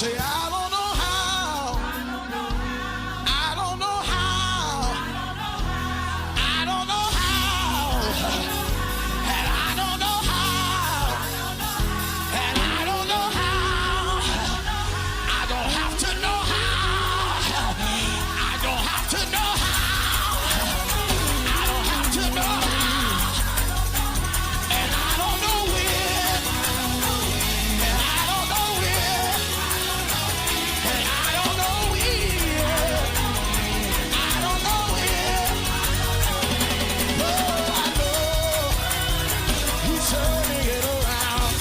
Say, I don't know how. I don't know how. I don't know how. And I don't know how. And I don't know how. I don't have to know how. I don't have to know how. I don't have to know how. And I don't know when. And I don't know when. And I don't know when. I don't know when. Oh, I know he's turning it around.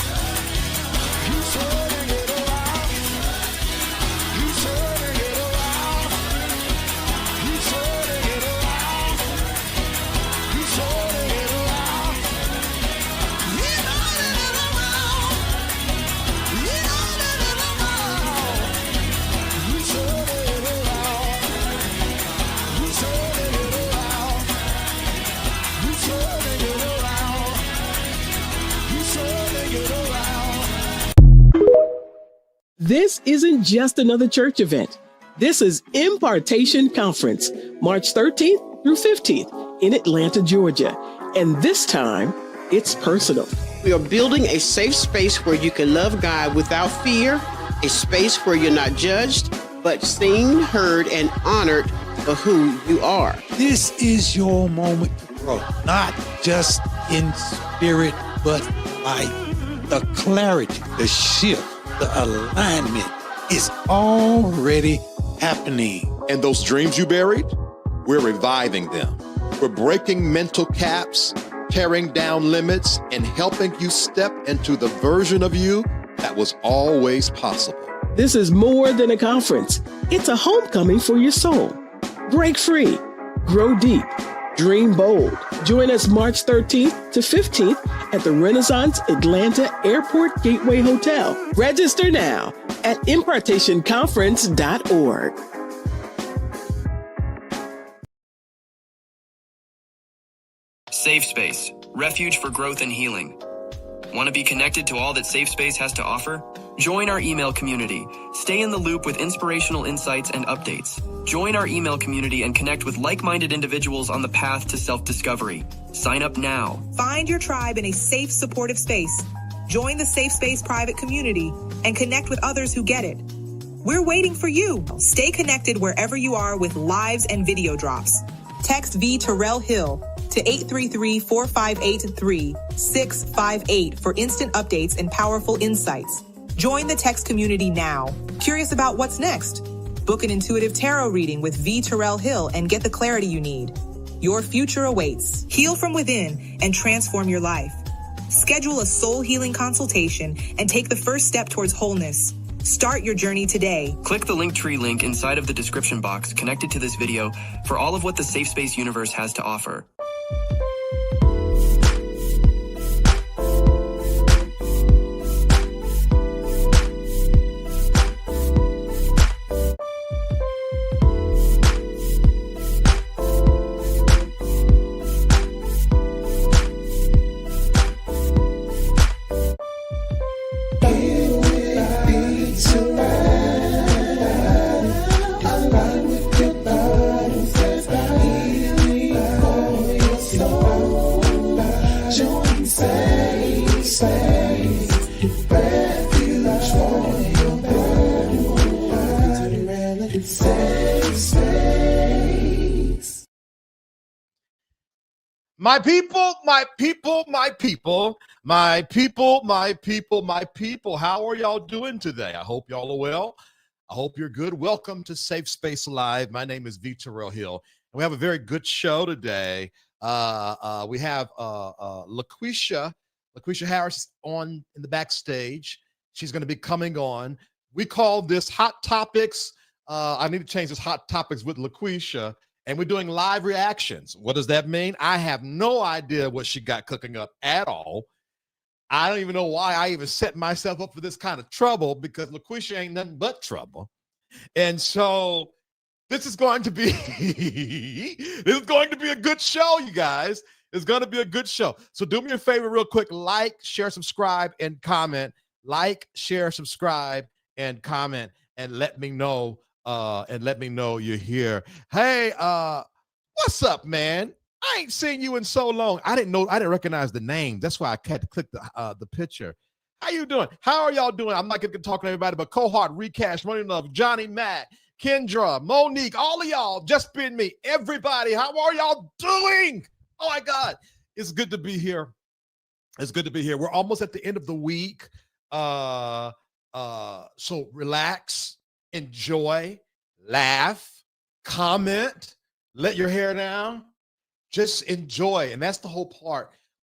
He's turning it around. He's turning it around. He's turning it around. He's turning it around. He's turning it around. He's turning it around. He's turning it around. He's turning it around. He's turning it around. He's turning it around. This isn't just another church event. This is Impartation Conference, March 13th through 15th in Atlanta, Georgia. And this time, it's personal. We are building a safe space where you can love God without fear, a space where you're not judged, but seen, heard, and honored for who you are. This is your moment to grow, not just in spirit, but life. The clarity, the shift, the alignment is already happening. And those dreams you buried, we're reviving them. We're breaking mental caps, tearing down limits, and helping you step into the version of you that was always possible. This is more than a conference. It's a homecoming for your soul. Break free, grow deep, dream bold. Join us March 13th to 15th at the Renaissance Atlanta Airport Gateway Hotel. Register now at impartationconference.org. Safe Space, refuge for growth and healing. Want to be connected to all that Safe Space has to offer? Join our email community. Stay in the loop with inspirational insights and updates. Join our email community and connect with like-minded individuals on the path to self-discovery. Sign up now. Find your tribe in a safe, supportive space. Join the Safe Space private community and connect with others who get it. We're waiting for you. Stay connected wherever you are with lives and video drops. Text VTerrillHill to 833-458-3658 for instant updates and powerful insights. Join the text community now. Curious about what's next? Book an intuitive tarot reading with VTerrillHill and get the clarity you need. Your future awaits. Heal from within and transform your life. Schedule a soul healing consultation and take the first step towards wholeness. Start your journey today. Click the Linktree link inside of the description box connected to this video for all of what the Safe Space universe has to offer. My people, my people, my people, my people, my people, my people. How are y'all doing today? I hope y'all are well. I hope you're good. Welcome to Safe Space Live. My name is VTerrillHill, and we have a very good show today. We have LaQuisha Harris on in the backstage. She's going to be coming on. We call this Hot Topics. I need to change this Hot Topics with LaQuisha. And we're doing live reactions. What does that mean? I have no idea what she got cooking up at all. I don't even know why I even set myself up for this kind of trouble, because LaQuisha ain't nothing but trouble. And so this is going to be a good show, you guys. It's going to be a good show. So do me a favor real quick. Like, share, subscribe, and comment. Like, share, subscribe, and comment and let me know you're here. Hey, what's up, man? I ain't seen you in so long. I didn't recognize the name. That's why I had to click the picture. How you doing? How are y'all doing? I'm not gonna talk to everybody, but Cohort, Recash, Money Love, Johnny Matt, Kendra, Monique, all of y'all, just been me. Everybody, how are y'all doing? Oh my God, it's good to be here. It's good to be here. We're almost at the end of the week. So relax, enjoy, laugh, comment, let your hair down. Just enjoy. And that's the whole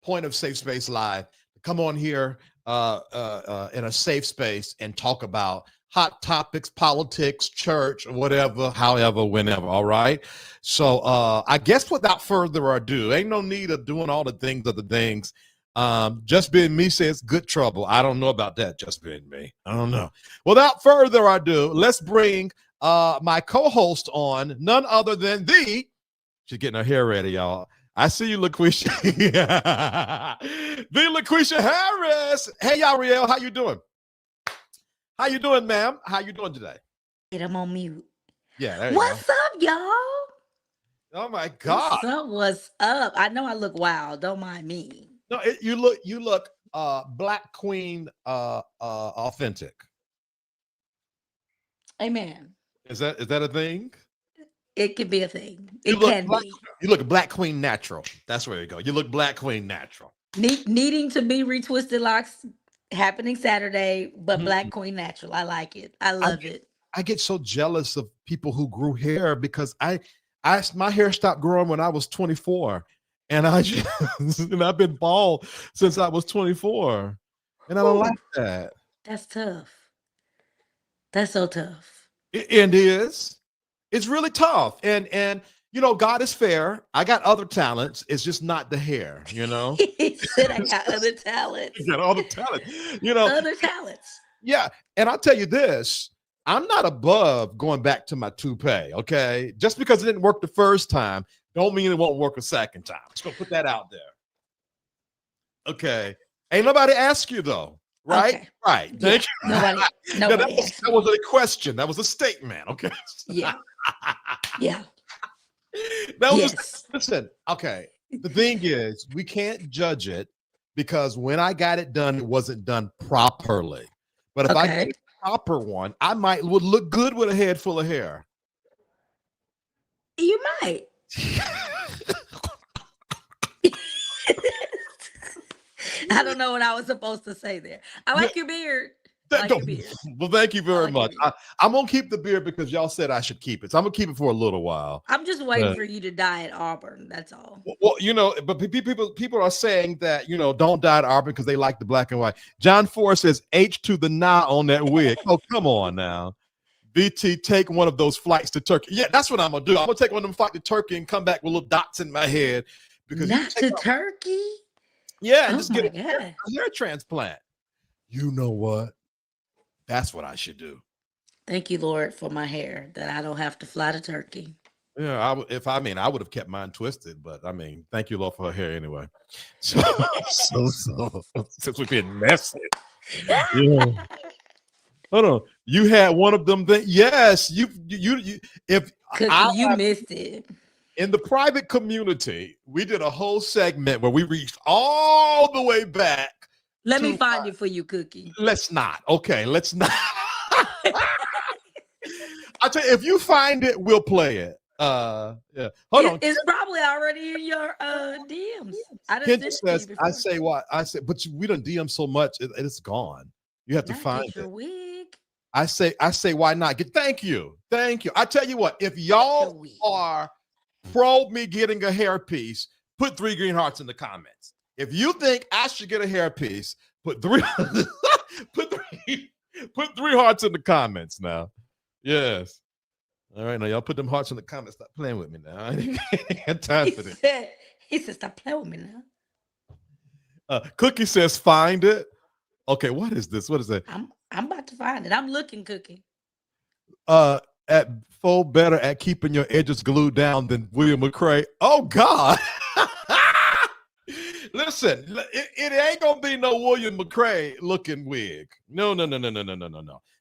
point of Safe Space Live. Come on here in a safe space and talk about hot topics, politics, church, whatever, however, whenever. All right. So I guess without further ado, ain't no need of doing all the things. Just being me says good trouble. I don't know about that. Just being me. I don't know. Without further ado, let's bring my co-host on, none other than she's getting her hair ready, y'all. I see you, LaQuisha. The LaQuisha Harris. Hey, Y'all, how you doing? How you doing, ma'am? How you doing today? I'm on mute. Yeah. There you What's go. up, y'all? Oh my God. What's up? I know I look wild. Don't mind me. No, you look Black Queen authentic. Amen. Is that a thing? It could be a thing. You It can look be. You look Black Queen natural. That's where you go. You look Black Queen natural. Needing to be retwisted locks happening Saturday, but Black Queen natural. I like it. I love it. I get so jealous of people who grew hair because my hair stopped growing when I was 24, and and I've been bald since I was 24, and I don't like that. That's tough. That's so tough. It is. It's really tough, and God is fair. I got other talents. It's just not the hair, He said I got other talents. You got all the talent, Other talents. Yeah, and I'll tell you this. I'm not above going back to my toupee, okay? Just because it didn't work the first time, don't mean it won't work a second time. Just gonna put that out there. Okay. Ain't nobody ask you though, right? Okay. Right. Thank you. Nobody that wasn't a question. That was a statement, okay? Yeah. Yeah. Listen, okay. The thing is, we can't judge it because when I got it done, it wasn't done properly. But if I get a proper one, I would look good with a head full of hair. You might. I don't know what I was supposed to say there. I like your beard. Well, thank you very much. I'm gonna keep the beard because y'all said I should keep it, so I'm gonna keep it for a little while. I'm just waiting for you to dye at Auburn. That's all. Well, but people are saying that don't dye at Auburn because they like the black and white. John Forrest says H to the nah on that wig. Oh, come on now. VT, take one of those flights to Turkey. Yeah, that's what I'm gonna do. I'm gonna take one of them flights to Turkey and come back with little dots in my head because not to Turkey. Yeah, and just get a hair transplant. You know what? That's what I should do. Thank you, Lord, for my hair that I don't have to fly to Turkey. Yeah, I would have kept mine twisted, but thank you, Lord, for her hair anyway. So since we're being messy. Yeah. Hold on. You had one of them things. Yes, you if you missed it. In the private community, we did a whole segment where we reached all the way back. Let me find it for you, Cookie. Let's not. Okay, let's not. I'll tell you, if you find it, we'll play it. Yeah. Hold on. It's probably already in your DMs. I say what? I say, but we done DM so much, it's gone. You have to find it. Your wig. I say, why not? Thank you. I tell you what, if y'all are pro me getting a hairpiece, put 3 green hearts in the comments. If you think I should get a hairpiece, put 3 put 3 hearts in the comments now. Yes. All right, now y'all put them hearts in the comments. Stop playing with me now. I ain't got time for this. He said, stop playing with me now. Cookie says, find it. Okay, what is this? What is that? I'm about to find it. I'm looking, Cookie. At Fo better at keeping your edges glued down than William McCrae. Oh God. Listen, it ain't gonna be no William McRae looking wig. No.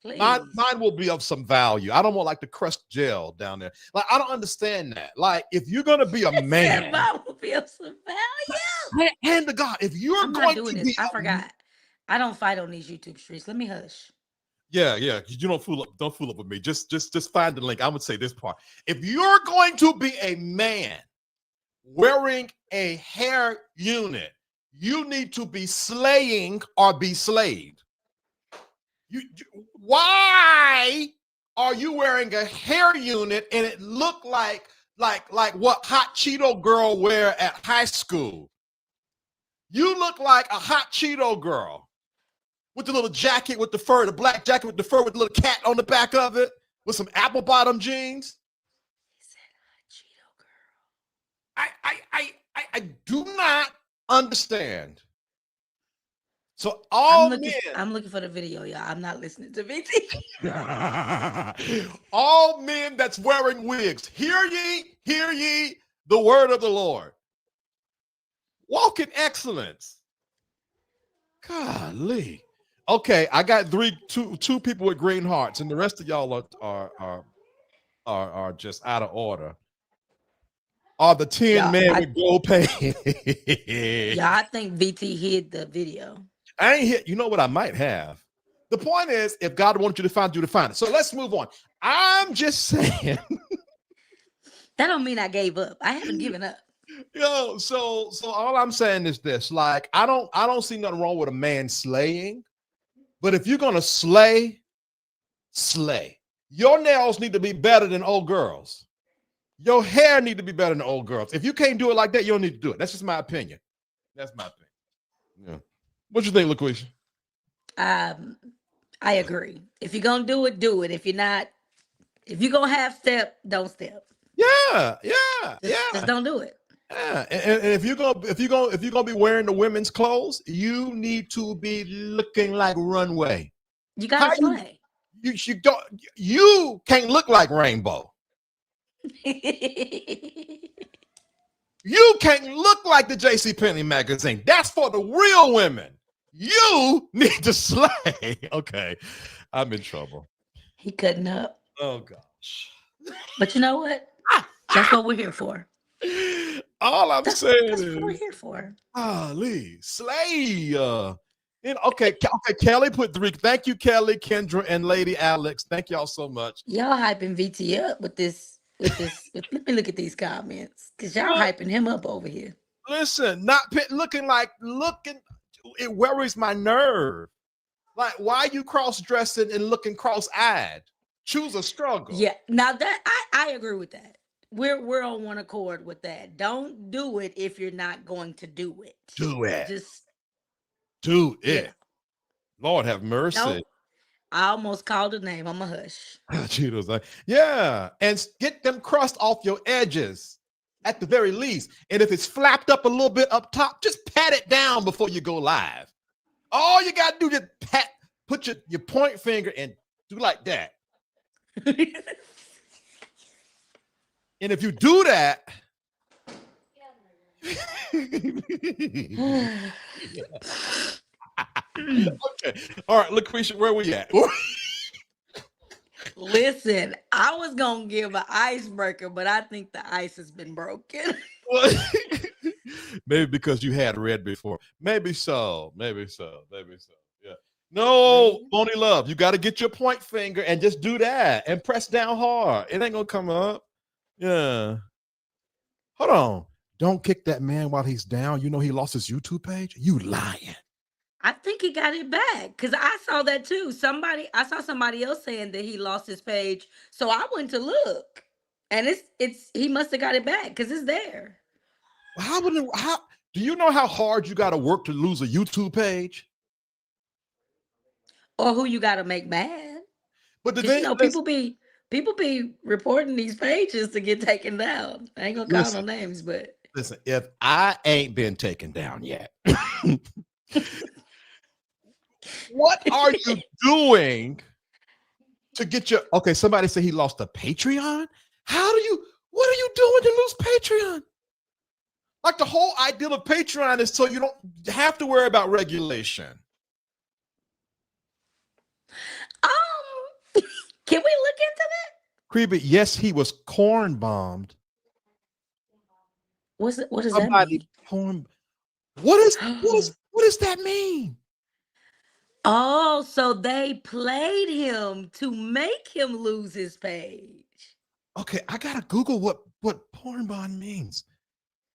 Please. Mine will be of some value. I don't want like the crushed gel down there. Like, I don't understand that. Like, if you're gonna be a man, Mine will be of some value. hand to God, if you're I'm not going doing to this. be, I forgot. I don't fight on these YouTube streets. Let me hush. yeah, you don't fool up with me. Just find the link. I would say this part. If you're going to be a man wearing a hair unit, you need to be slaying or be slayed. Why are you wearing a hair unit and it look like what hot Cheeto girl wear at high school? You look like a hot Cheeto girl with the little jacket with the fur, the black jacket with the fur with the little cat on the back of it, with some apple bottom jeans. He said hot Cheeto girl. I do not understand. So all I'm looking for the video, y'all. I'm not listening to VT. all men that's wearing wigs, hear ye the word of the Lord. Walk in excellence. Golly. Okay, I got two people with green hearts, and the rest of y'all are just out of order. Are the 10 men with gold pants? Yeah, I think VT hid the video. I ain't hit. You know what I might have? The point is, if God wants you to find it. So let's move on. I'm just saying. That don't mean I gave up. I haven't given up. Yo, so all I'm saying is this: like, I don't see nothing wrong with a man slaying, but if you're gonna slay. Your nails need to be better than old girls. Your hair need to be better than old girls. If you can't do it like that, you don't need to do it. That's just my opinion. That's my opinion. Yeah. What you think, LaQuisha? I agree. If you're gonna do it, do it. If you're not, if you're gonna have step, don't step. Yeah. Just don't do it. Yeah. And if you're gonna be wearing the women's clothes, you need to be looking like runway. You gotta slay. You can't look like Rainbow. You can't look like the JCPenney magazine. That's for the real women. You need to slay. Okay, I'm in trouble. He cutting up. Oh gosh. But you know what? That's what we're here for. All I'm saying that's is what we're here for. Lee, slay. Okay, Kelly put 3. Thank you, Kelly, Kendra, and Lady Alex. Thank y'all so much. Y'all hyping VT up with this. Let me look at these comments, because y'all hyping him up over here. Listen, not looking. It worries my nerve. Like, why you cross-dressing and looking cross-eyed? Choose a struggle. Yeah, now that I agree with that. We're on one accord with that. Don't do it if you're not going to do it. Do it. Just do it. Yeah. Lord have mercy. Nope. I almost called a name. I'm a hush. Cheetos, like, yeah, and get them crust off your edges at the very least. And if it's flapped up a little bit up top, just pat it down before you go live. All you gotta do is put your point finger and do like that. And if you do that, okay. All right, LaQuisha, where we at? Listen, I was gonna give an icebreaker, but I think the ice has been broken. Maybe because you had read before. Maybe so. Yeah. No, Bonnie Love, you got to get your point finger and just do that and press down hard. It ain't gonna come up. Yeah. Hold on. Don't kick that man while he's down. You know he lost his YouTube page. You lying. I think he got it back, because I saw that too. I saw somebody else saying that he lost his page, so I went to look, and he must have got it back because it's there. How do you know how hard you got to work to lose a YouTube page? Or who you got to make mad? But the thing, people be reporting these pages to get taken down. I ain't gonna call no names, but listen, if I ain't been taken down yet. What are you doing to get your somebody said he lost a Patreon? What are you doing to lose Patreon? Like the whole idea of Patreon is so you don't have to worry about regulation. Can we look into that? Creepy, yes, he was corn bombed. What does that Somebody mean? corn. What does that mean? Oh, so they played him to make him lose his page. Okay, I gotta Google what porn bond means.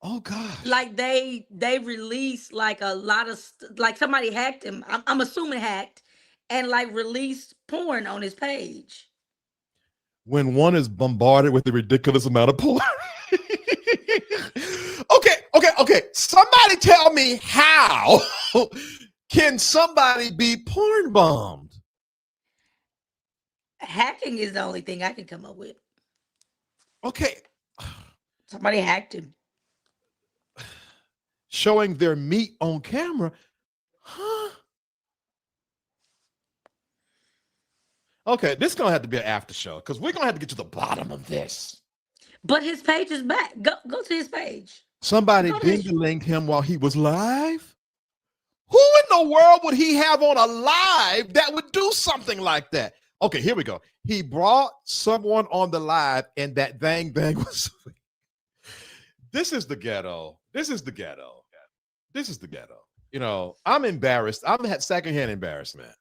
Oh gosh. Like they released like a lot of like somebody hacked him. I'm assuming hacked and like released porn on his page. When one is bombarded with a ridiculous amount of porn. Okay. Somebody tell me how can somebody be porn bombed? Hacking is the only thing I can come up with. Okay. Somebody hacked him. Showing their meat on camera. Huh? Okay, this is gonna have to be an after show because we're gonna have to get to the bottom of this. But his page is back. Go to his page. Somebody ding-a-linged him while he was live. Who in the world would he have on a live that would do something like that? Okay, here we go. He brought someone on the live, and that bang was. This is the ghetto. This is the ghetto. This is the ghetto. You know, I'm embarrassed. I'm at secondhand embarrassment.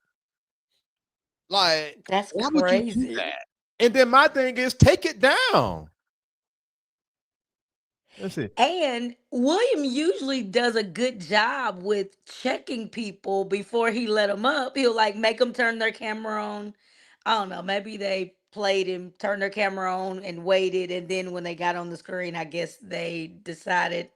Like, that's why crazy. would you do that? And then my thing is, take it down. Let's see. And William usually does a good job with checking people before he let them up. He'll like make them turn their camera on. I don't know. Maybe they played him, turned their camera on and waited. And then when they got on the screen, I guess they decided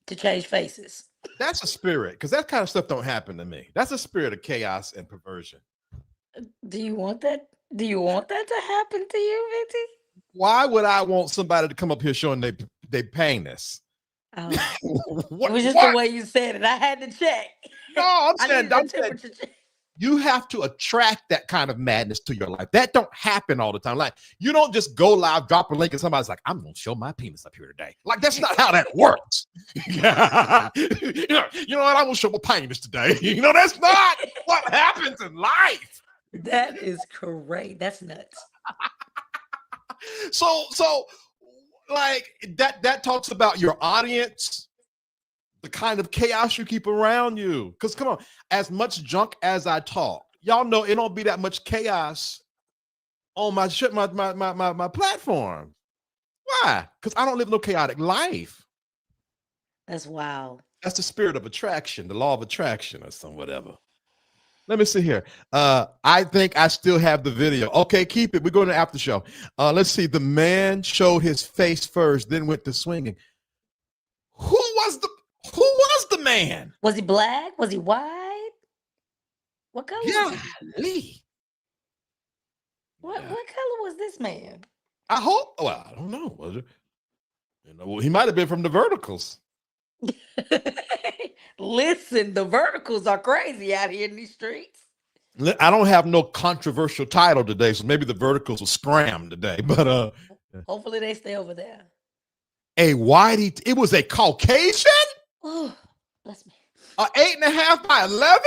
to change faces. That's a spirit, because that kind of stuff don't happen to me. That's a spirit of chaos and perversion. Do you want that? Do you want that to happen to you, Vicky? Why would I want somebody to come up here showing they penis? Oh, it was just the way you said it. I had to check. No, I'm saying you have to attract that kind of madness to your life. That don't happen all the time. Like, you don't just go live, drop a link, and somebody's like, I'm gonna show my penis up here today. Like, that's not how that works. You know what? I'm gonna show my penis today. You know, that's not what happens in life. That is great. That's nuts. So like that talks about your audience, the kind of chaos you keep around you. Because come on, as much junk as I talk, y'all know it don't be that much chaos on my platform. Why? Because I don't live no chaotic life. That's wild. That's the spirit of attraction, the law of attraction, or some whatever. Let me see here. I think I still have the video. Okay, keep it. We're going to after show. Let's see. The man showed his face first, then went to swinging. Who was the man? Was he black? Was he white? What color? Yeah, What color was this man? I hope. Well, I don't know. Was it? You know, he might have been from the verticals. Listen, the verticals are crazy out here in these streets. I don't have no controversial title today, so maybe the verticals will scram today. But hopefully they stay over there. A whitey. It was a Caucasian. Oh, bless me. 8.5 by 11.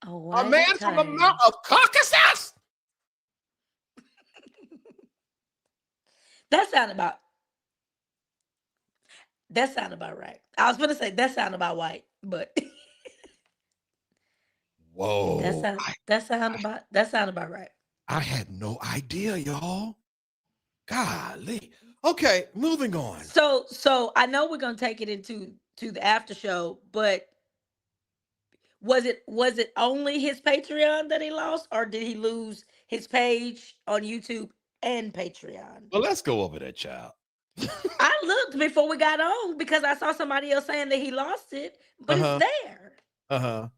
A man from the Mount of Caucasus. That sounded about right. I was gonna say that sounded about white, but whoa, that sounded about right. I had no idea, y'all. Golly. Okay, moving on. So I know we're gonna take it into the after show, but was it only his Patreon that he lost, or did he lose his page on YouTube and Patreon? Well, let's go over that, child. I looked before we got on because I saw somebody else saying that he lost it, but it's there.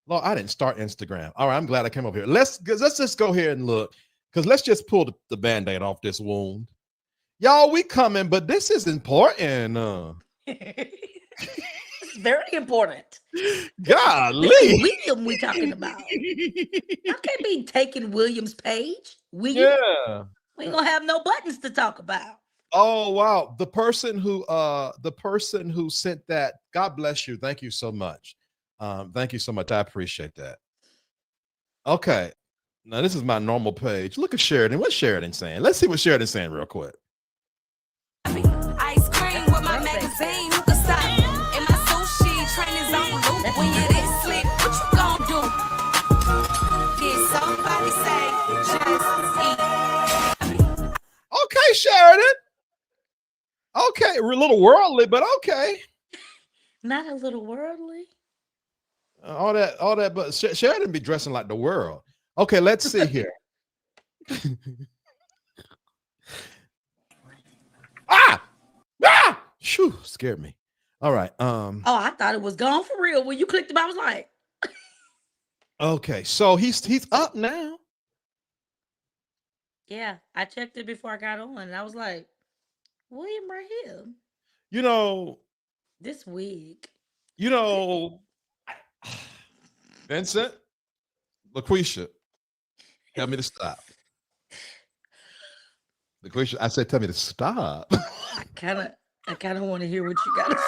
Well, I didn't start Instagram. All right, I'm glad I came over here. Let's just go here and look, because let's just pull the Band-Aid off this wound. Y'all, we coming, but this is important. It's very important. Golly. William we talking about. I can't be taking William's page. William? Yeah. We ain't gonna have no buttons to talk about. Oh wow. The person who sent that, God bless you. Thank you so much. Thank you so much. I appreciate that. Okay. Now this is my normal page. Look at Sheridan. What's Sheridan saying? Let's see what Sheridan's saying real quick. Ice cream with my magazine, who can stop? And my sushi trainers on loop. When you this slick, what you gonna do? Did somebody say just eat? Okay, Sheridan. Okay, we're a little worldly, but okay. Not a little worldly. All that, but Sheridan be dressing like the world. Okay, let's see here. Shoo, scared me. All right. Oh, I thought it was gone for real. When you clicked it, I was like, okay, so he's up now. yeah, I checked it before I got on, and I was like, William right here. You know, This wig. Vincent, LaQuisha, tell me to stop. LaQuisha, I said, tell me to stop. I kind of want to hear what you got to say.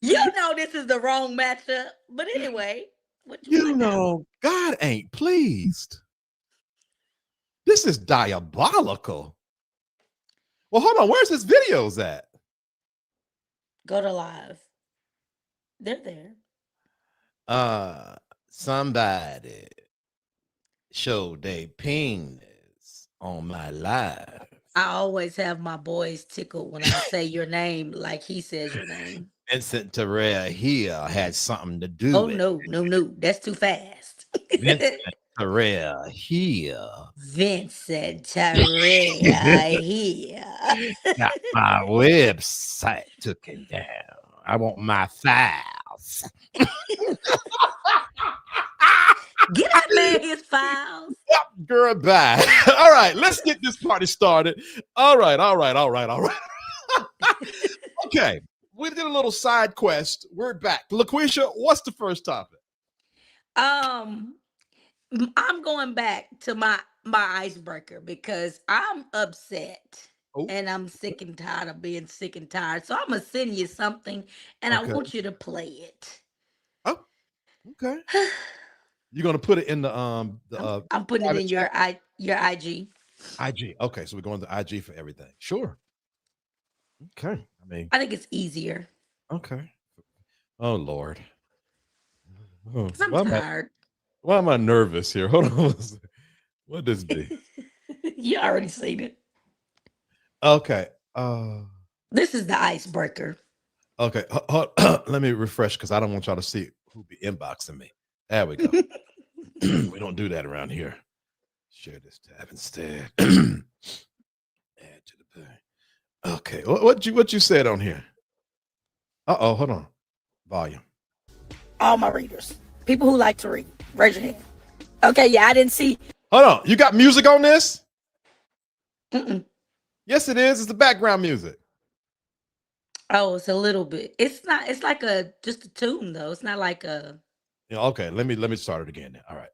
You know this is the wrong matchup, but anyway, what You know, God ain't pleased. This is diabolical. Well, hold on. Where's his videos at? Go to live. They're there. Somebody showed they penis on my live. I always have my boys tickled when I say your name like he says your name. Vincent TerrillHill had something to do Oh, with no. That's too fast. Vincent TerrillHill. Vincent TerrillHill. Got my website took it down. I want my files. Get that man his files. Girl, bye. All right, let's get this party started. All right. Okay, we did a little side quest. We're back. LaQuisha, what's the first topic? I'm going back to my icebreaker because I'm upset. Oh. And I'm sick and tired of being sick and tired. So I'm gonna send you something, and Okay. I want you to play it. Oh, okay. You're gonna put it in the I'm putting it in your IG. IG. Okay, so we're going to IG for everything. Sure. Okay. I think it's easier. Okay. Oh Lord. Oh, 'Cause I'm tired. Why am I nervous here? Hold on. What does this be? You already seen it. Okay. This is the icebreaker. Okay. Let me refresh because I don't want y'all to see who be inboxing me. There we go. We don't do that around here. Share this tab instead. Add to the page. Okay. What you said on here? Uh-oh, hold on. Volume. All my readers, people who like to read, raise your hand. Okay, yeah, I didn't see. Hold on. You got music on this? Mm-mm. Yes, it is. It's the background music. Oh, it's a little bit. It's not. It's like just a tune though. It's not like a. Yeah, okay. Let me start it again. All right.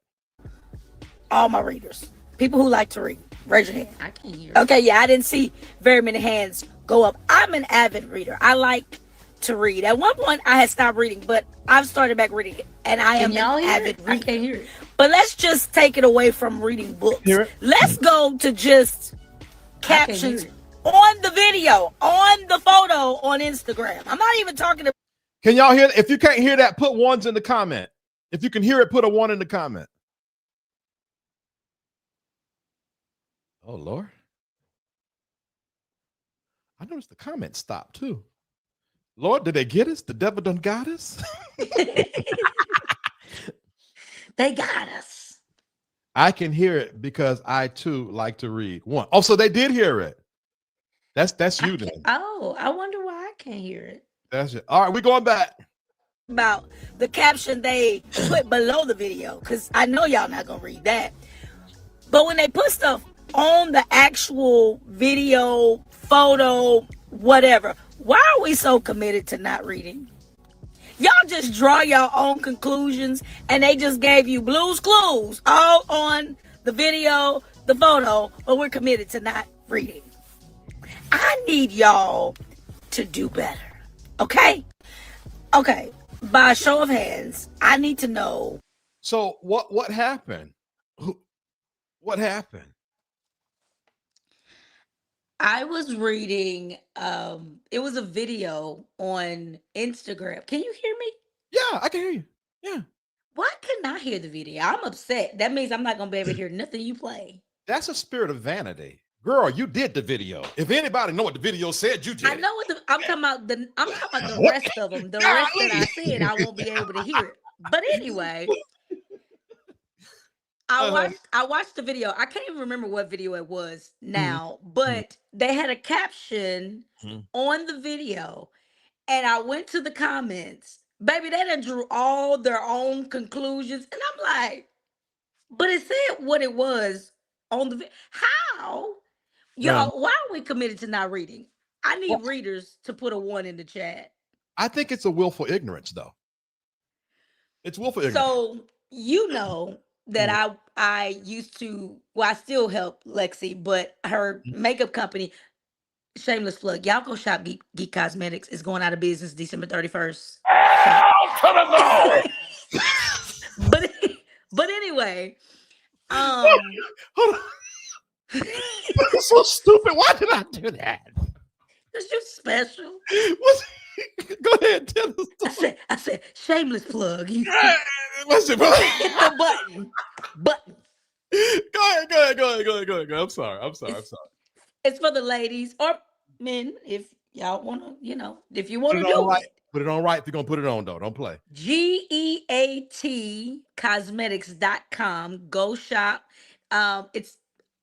All my readers, people who like to read, raise your hand. I can't hear. Okay, yeah, I didn't see very many hands go up. I'm an avid reader. I like to read. At one point, I had stopped reading, but I've started back reading it, and I am an avid reader. I can't hear it. But let's just take it away from reading books. Let's go to just captions on the video, on the photo, on Instagram. I'm not even talking to. Can y'all hear? If you can't hear that, put ones in the comment. If you can hear it, put a 1 in the comment. Oh Lord. I noticed the comments stopped too. Lord, did they get us? The devil done got us? They got us. I can hear it because I too like to read. One. Oh, so they did hear it. That's you then. Oh, I wonder why I can't hear it. That's it. All right, we're going back. About the caption they put below the video, because I know y'all not gonna read that. But when they put stuff on the actual video, photo, whatever, why are we so committed to not reading? Y'all just draw your own conclusions, and they just gave you Blue's Clues all on the video the photo, but we're committed to not reading. I need y'all to do better. Okay? Okay. By a show of hands, I need to know. So what happened? What happened? I was reading, it was a video on Instagram. Can you hear me? Yeah, I can hear you. Yeah. Why couldn't I hear the video? I'm upset. That means I'm not gonna be able to hear nothing you play. That's a spirit of vanity. Girl, you did the video. If anybody know what the video said, you did. I know what I'm talking about. I'm talking about the rest of them. The rest that I said, I won't be able to hear it. But anyway, I watched the video. I can't even remember what video it was now, but they had a caption on the video, and I went to the comments. Baby, they done drew all their own conclusions, and I'm like, but it said what it was on the video. How? Y'all, why are we committed to not reading? I need readers to put a 1 in the chat. I think it's a willful ignorance, though. It's willful ignorance. So you know that I used to, well, I still help Lexi, but her makeup company, shameless plug, y'all go shop Geek Cosmetics. Is going out of business December 31st. But anyway, hold on. That's so stupid. Why did I do that? Because you're special. Go ahead, tell us. I said, shameless plug. Listen, bro. Hit the button. Go ahead. I'm sorry. It's for the ladies or men if y'all want to, if you want to do it. Put it on right if you're going to put it on, though. Don't play. GEAT cosmetics.com. Go shop. It's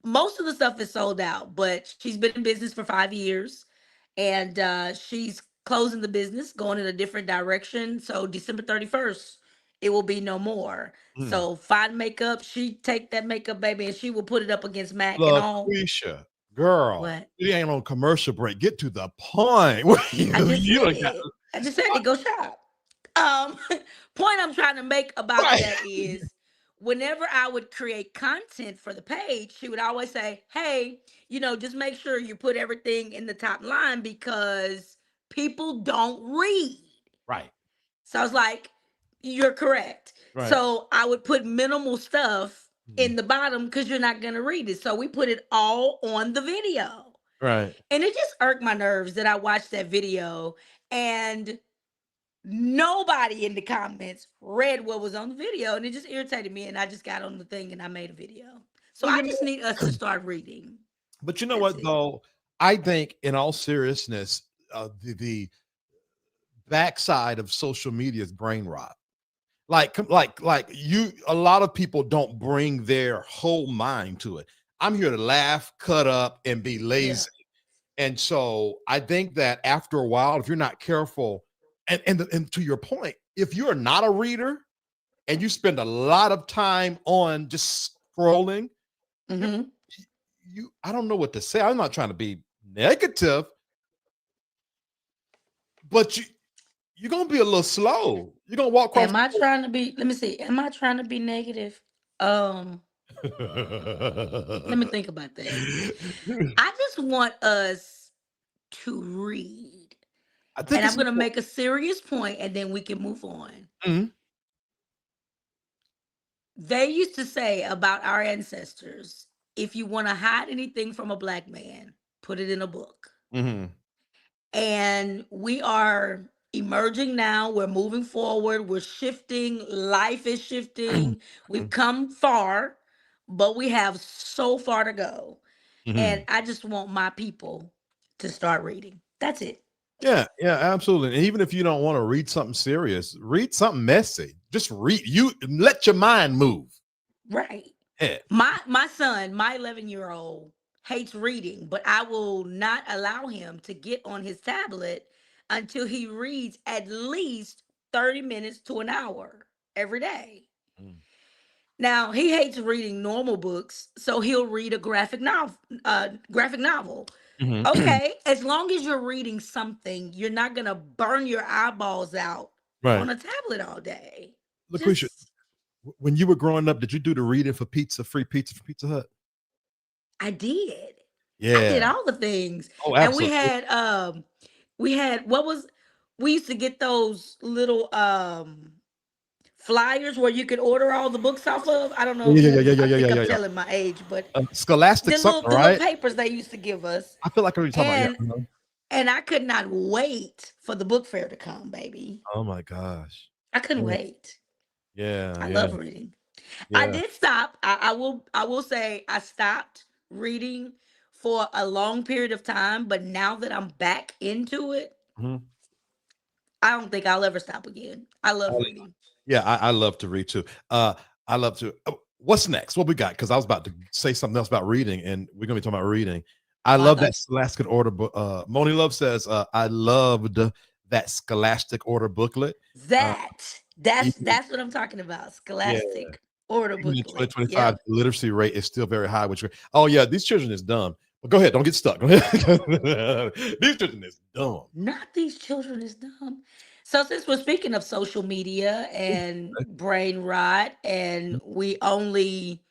most of the stuff is sold out, but she's been in business for 5 years, and she's closing the business, going in a different direction. So December 31st, it will be no more. So fine makeup, she take that makeup, baby, and she will put it up against MAC and all. Lucretia, girl, what? You ain't on commercial break. Get to the point. I just said it. Go shop. Point I'm trying to make about that is, whenever I would create content for the page, she would always say, hey, just make sure you put everything in the top line because people don't read. Right. So I was like, you're correct. Right. So I would put minimal stuff in the bottom because you're not going to read it. So we put it all on the video. Right. And it just irked my nerves that I watched that video and nobody in the comments read what was on the video, and it just irritated me, and I just got on the thing and I made a video. So I just need us to start reading. But you know what, though? I think in all seriousness, the backside of social media is brain rot. Like you, a lot of people don't bring their whole mind to it. I'm here to laugh, cut up, and be lazy. Yeah. And so I think that after a while, if you're not careful, and to your point, if you're not a reader and you spend a lot of time on just scrolling, I don't know what to say. I'm not trying to be negative, but you're gonna be a little slow. You're gonna walk across. Am I trying to be? Let me see. Am I trying to be negative? Let me think about that. I just want us to read. And I'm going to make a serious point, and then we can move on. They used to say about our ancestors, if you want to hide anything from a Black man, put it in a book. And we are emerging now. We're moving forward. We're shifting. Life is shifting. We've come far, but we have so far to go. And I just want my people to start reading. That's it. Yeah, absolutely. And even if you don't want to read something serious, read something messy. Just read. You let your mind move. Right. Yeah. My son, my 11-year-old, hates reading, but I will not allow him to get on his tablet until he reads at least 30 minutes to an hour every day. Now, he hates reading normal books, so he'll read a graphic novel. Okay, as long as you're reading something, you're not going to burn your eyeballs out on a tablet all day. Lucretia, when you were growing up, did you do the reading for free pizza from Pizza Hut? I did. I did Yeah. all the things. Oh, And absolutely. we had what was we used to get those little flyers where you could order all the books off of. I don't know if Yeah, yeah, you yeah, yeah, I yeah, yeah, think I'm yeah, yeah. telling my age, but Scholastic something, the little right? papers they used to give us. I feel like I know what you're talking about. And Yeah. Uh-huh. and I could not wait for the book fair to come, baby. Oh my gosh. I couldn't Yeah, wait. yeah, I yeah, love reading. I yeah. did stop. I will say I stopped reading for a long period of time, but now that I'm back into it, Mhm. I don't think I'll ever stop again. I love reading. Yeah, I love to read too. I love to. What's next? What we got? Because I was about to say something else about reading, and we're gonna be talking about reading. I Oh, I love that thought Scholastic Order book. Moni Love says, I loved that Scholastic Order booklet. Uh, even, that's what I'm talking about. yeah, Scholastic order even in booklet. 2025, Yep. the literacy rate is still very high. Which, oh yeah, these children is dumb. But go ahead, don't get stuck. Go ahead. These children is dumb. Not these children is dumb. So since we're speaking of social media and brain rot, and we only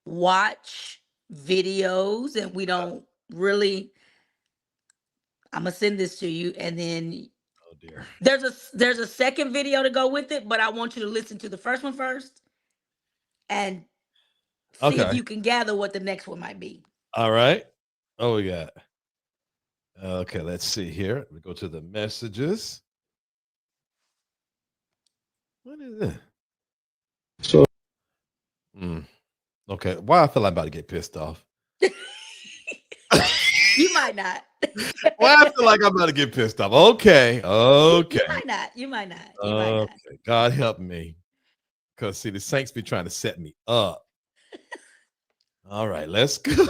watch videos and we don't really, I'm gonna send this to you, and then Oh dear. there's a second video to go with it, but I want you to listen to the first one first and see if Okay. you can gather what the next one might be. All right. Oh, we got. Okay, let's see here. We go to the messages. What is it? So Mm, okay. Why I feel like I'm about to get pissed off. You might not. Why I feel like I'm about to get pissed off. Okay. You Okay. might not. You might not. You might not. Okay. God help me. Because see, the Saints be trying to set me up. All right, let's go.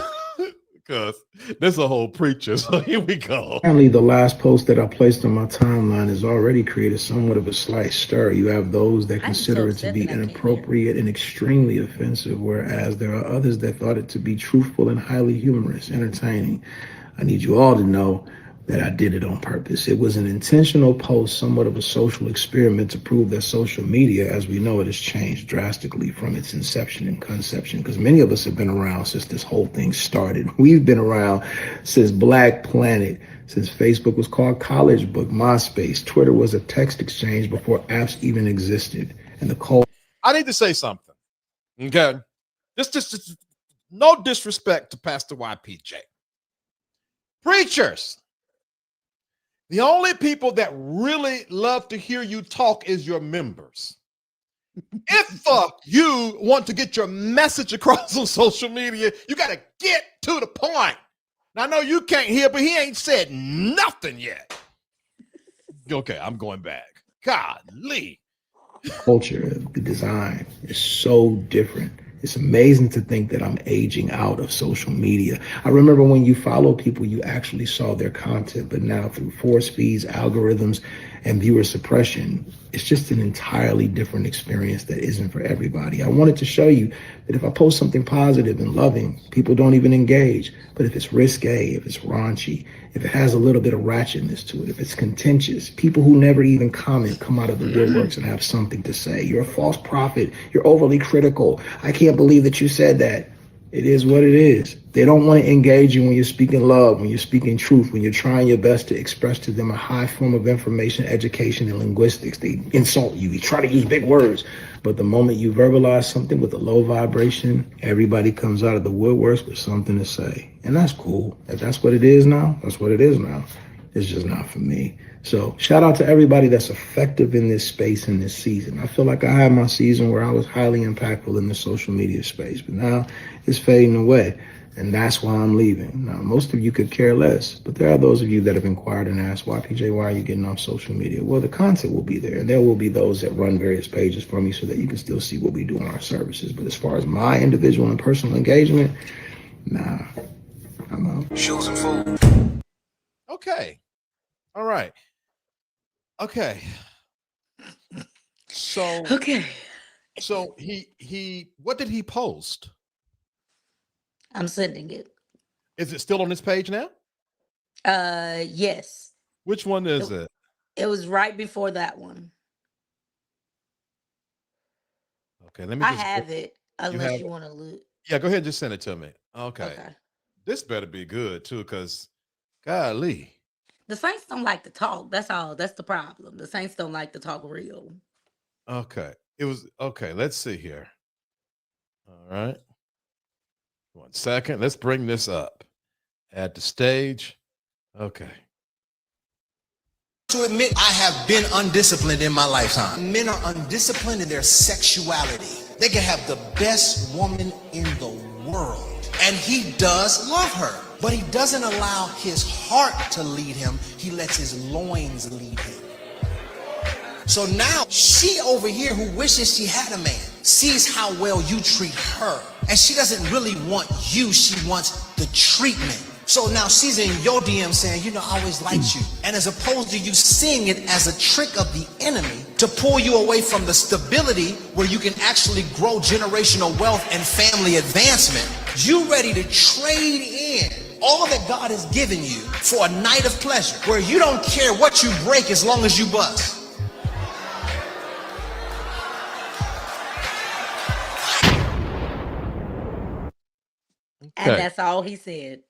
Because this is a whole preacher. So here we go. Apparently, the last post that I placed on my timeline has already created somewhat of a slight stir. You have those that I'm so consider it to upset be that I can't hear. inappropriate and extremely offensive, whereas there are others that thought it to be truthful and highly humorous, entertaining. I need you all to know that I did it on purpose. It was an intentional post, somewhat of a social experiment to prove that social media, as we know it, has changed drastically from its inception and conception, because many of us have been around since this whole thing started. We've been around since Black Planet, since Facebook was called College Book, MySpace, Twitter was a text exchange before apps even existed. And the cold. I need to say something. Okay. Just no disrespect to Pastor YPJ. Preachers. The only people that really love to hear you talk is your members. If you want to get your message across on social media, you got to get to the point. Now, I know you can't hear, but he ain't said nothing yet. Okay, I'm going back. Golly. Culture, the design is so different. It's amazing to think that I'm aging out of social media. I remember when you follow people, you actually saw their content, but now through force feeds, algorithms, and viewer suppression, it's just an entirely different experience that isn't for everybody. I wanted to show you that if I post something positive and loving, people don't even engage. But if it's risque, if it's raunchy, if it has a little bit of ratchetness to it, if it's contentious, people who never even comment come out of the woodworks and have something to say. You're a false prophet. You're overly critical. I can't believe that you said that. It is what it is. They don't want to engage you when you're speaking love, when you're speaking truth, when you're trying your best to express to them a high form of information, education, and linguistics. They insult you. You try to use big words. But the moment you verbalize something with a low vibration, everybody comes out of the woodworks with something to say. And that's cool. If that's what it is now, that's what it is now. It's just not for me. So shout out to everybody that's effective in this space in this season. I feel like I had my season where I was highly impactful in the social media space, but now it's fading away. And that's why I'm leaving. Now, most of you could care less, but there are those of you that have inquired and asked, why, PJ, why are you getting off social media? Well, the content will be there, and there will be those that run various pages for me so that you can still see what we do in our services. But as far as my individual and personal engagement, nah, I'm out. Shoes and food. Okay. All right. Okay. So Okay. he what did he post? I'm sending it. Is it still on this page now? Yes. Which one is it? It was right before that one. Okay, let me I just have it have unless it? you want to look. Yeah, go ahead and just send it to me. Okay. Okay. This better be good too, because golly. The Saints don't like to talk. That's all. That's the problem. The Saints don't like to talk real. Okay. It was okay. Let's see here. All right. 1 second. Let's bring this up. At the stage. Okay. To admit I have been undisciplined in my lifetime. Men are undisciplined in their sexuality. They can have the best woman in the world, and he does love her, but he doesn't allow his heart to lead him. He lets his loins lead him. So now she over here who wishes she had a man sees how well you treat her, and she doesn't really want you, she wants the treatment. So now she's in your DM saying, you know, I always liked you. And as opposed to you seeing it as a trick of the enemy to pull you away from the stability where you can actually grow generational wealth and family advancement, you ready to trade in all that God has given you for a night of pleasure where you don't care what you break as long as you bust. And that's all he said.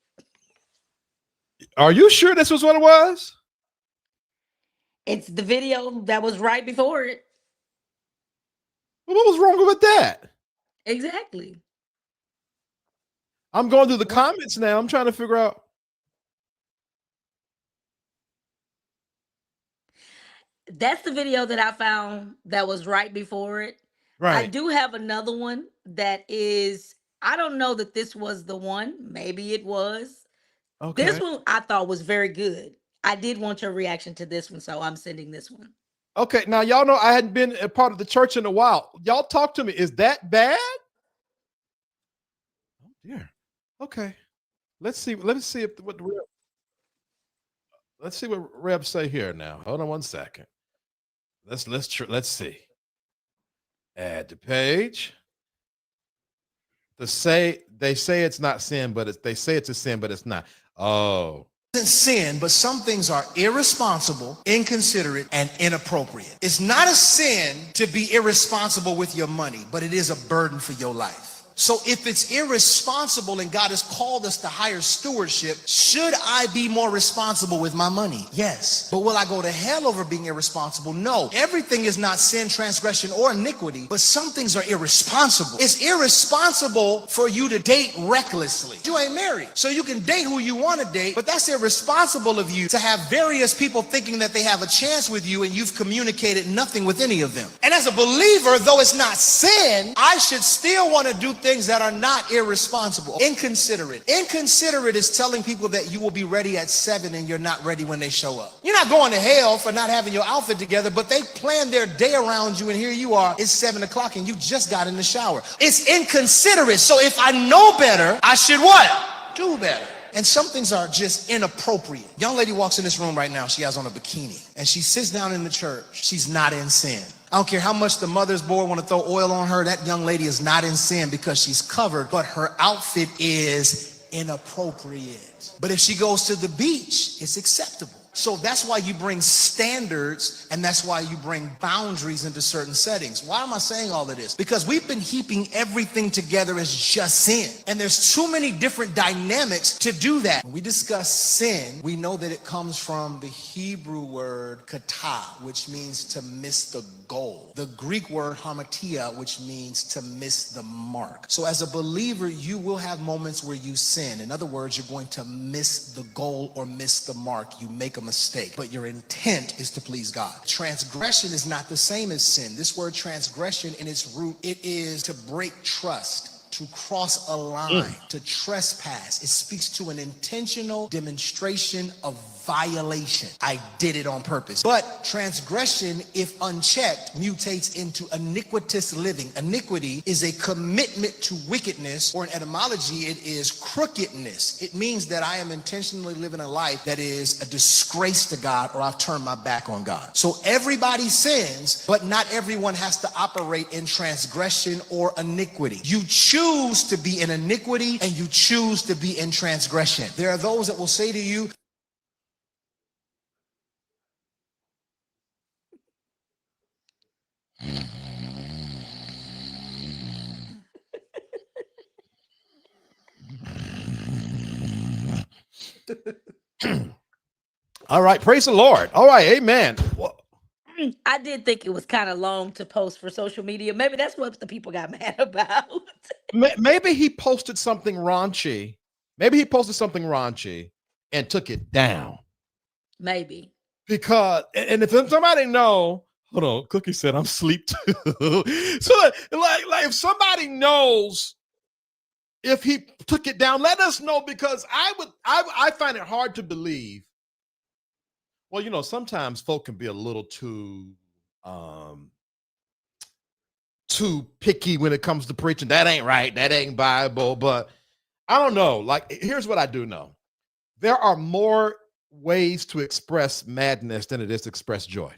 Are you sure this was what it was? It's the video that was right before it. Well, what was wrong with that? Exactly. I'm going through the comments now. I'm trying to figure out. That's the video that I found that was right before it. Right. I do have another one that is, I don't know that this was the one. Maybe it was. Okay. This one I thought was very good. I did want your reaction to this one, so I'm sending this one. Okay, now y'all know I hadn't been a part of the church in a while. Y'all talk to me. Is that bad? Oh dear. Okay. Let's see. Let's see if what the let's see what Reb say here now. Hold on 1 second. Let's see. Add to page. They say it's not sin, but they say it's a sin, but it's not. Oh. Isn't sin, but some things are irresponsible, inconsiderate, and inappropriate. It's not a sin to be irresponsible with your money, but it is a burden for your life. So if it's irresponsible and God has called us to higher stewardship, should I be more responsible with my money? Yes. But will I go to hell over being irresponsible? No. Everything is not sin, transgression, or iniquity, but some things are irresponsible. It's irresponsible for you to date recklessly. You ain't married, so you can date who you want to date, but that's irresponsible of you to have various people thinking that they have a chance with you and you've communicated nothing with any of them. And as a believer, though it's not sin, I should still want to do things that are not irresponsible. Inconsiderate. Inconsiderate is telling people that you will be ready at 7 and you're not ready when they show up. You're not going to hell for not having your outfit together, but they plan their day around you and here you are, it's 7 o'clock and you just got in the shower. It's inconsiderate. So if I know better, I should what? Do better. And some things are just inappropriate. Young lady walks in this room right now, she has on a bikini and she sits down in the church. She's not in sin. I don't care how much the mother's board want to throw oil on her. That young lady is not in sin because she's covered, but her outfit is inappropriate. But if she goes to the beach, it's acceptable. So that's why you bring standards and that's why you bring boundaries into certain settings. Why am I saying all of this? Because we've been heaping everything together as just sin. And there's too many different dynamics to do that. When we discuss sin, we know that it comes from the Hebrew word kata, which means to miss the goal. The Greek word hamartia, which means to miss the mark. So as a believer, you will have moments where you sin. In other words, you're going to miss the goal or miss the mark. You make a mistake, but your intent is to please God. Transgression is not the same as sin. This word transgression in its root, it is to break trust, to cross a line, to trespass. It speaks to an intentional demonstration of violation. I did it on purpose. But transgression, if unchecked, mutates into iniquitous living. Iniquity is a commitment to wickedness, or in etymology, it is crookedness. It means that I am intentionally living a life that is a disgrace to God, or I've turned my back on God. So everybody sins, but not everyone has to operate in transgression or iniquity. You choose to be in iniquity and you choose to be in transgression. There are those that will say to you, All right, praise the Lord. All right, amen. Well, I did think it was kind of long to post for social media. Maybe that's what the people got mad about. maybe he posted something raunchy. Maybe he posted something raunchy and took it down. Maybe. Because, and if somebody know, hold on, Cookie said I'm asleep too. So like if somebody knows if he took it down, let us know, because I find it hard to believe. Well, you know, sometimes folk can be a little too picky when it comes to preaching. That ain't right. That ain't Bible. But I don't know. Like, here's what I do know. There are more ways to express madness than it is to express joy.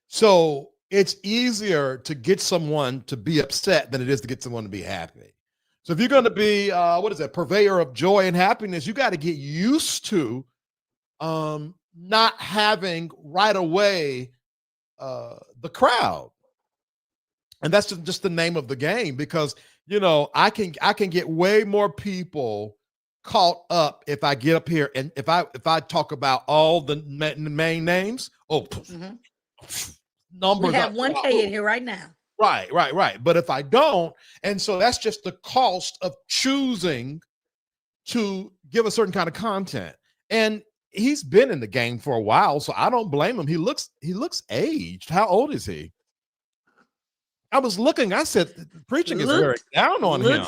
So it's easier to get someone to be upset than it is to get someone to be happy. So if you're going to be, purveyor of joy and happiness, you got to get used to not having right away the crowd. And that's just the name of the game, because, you know, I can get way more people caught up if I get up here and if I talk about all the main names. Numbers. We have 1K in here right now. Right. But if I don't, and so that's just the cost of choosing to give a certain kind of content. And he's been in the game for a while, so I don't blame him. He looks aged. How old is he? I was looking. I said, preaching is wearing down on him.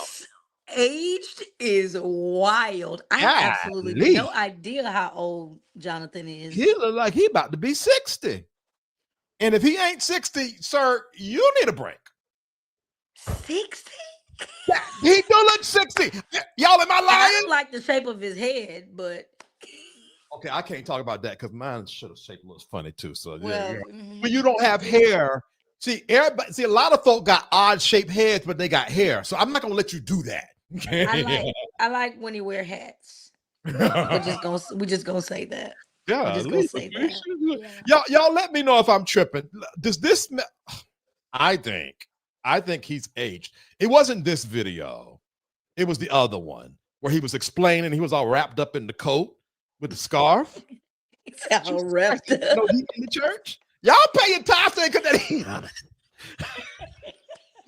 Aged is wild. I have absolutely no idea how old Jonathan is. He look like he about to be 60. And if he ain't 60, sir, you need a break. 60? Yeah, he do look 60. Y'all, am I lying? I like the shape of his head, but okay, I can't talk about that because mine should have shaped looks funny too. So well, when you don't have hair, see, a lot of folk got odd shaped heads, but they got hair. So I'm not gonna let you do that. Okay. I like when he wear hats. We're just gonna say that. Yeah, we're just gonna say that. Yeah. Y'all let me know if I'm tripping. Does this? I think he's aged. It wasn't this video. It was the other one where he was explaining. He was all wrapped up in the coat with the scarf. He's all wrapped up. No heat in the church. Y'all pay your tithes and cut that heat on it.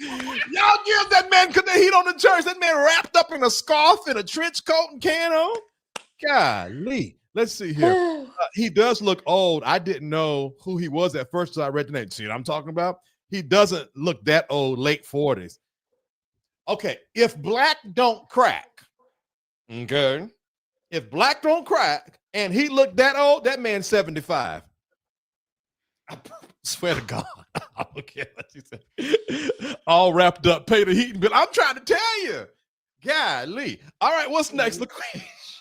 Y'all give that man cut that heat on the church. That man wrapped up in a scarf and a trench coat and can on. Golly. Let's see here. He does look old. I didn't know who he was at first until I read the name. See what I'm talking about? He doesn't look that old, late 40s. Okay, if black don't crack, okay, if black don't crack and he looked that old, that man's 75. I swear to God. Okay, all wrapped up, pay the heating bill. I'm trying to tell you. Golly. All right, what's next?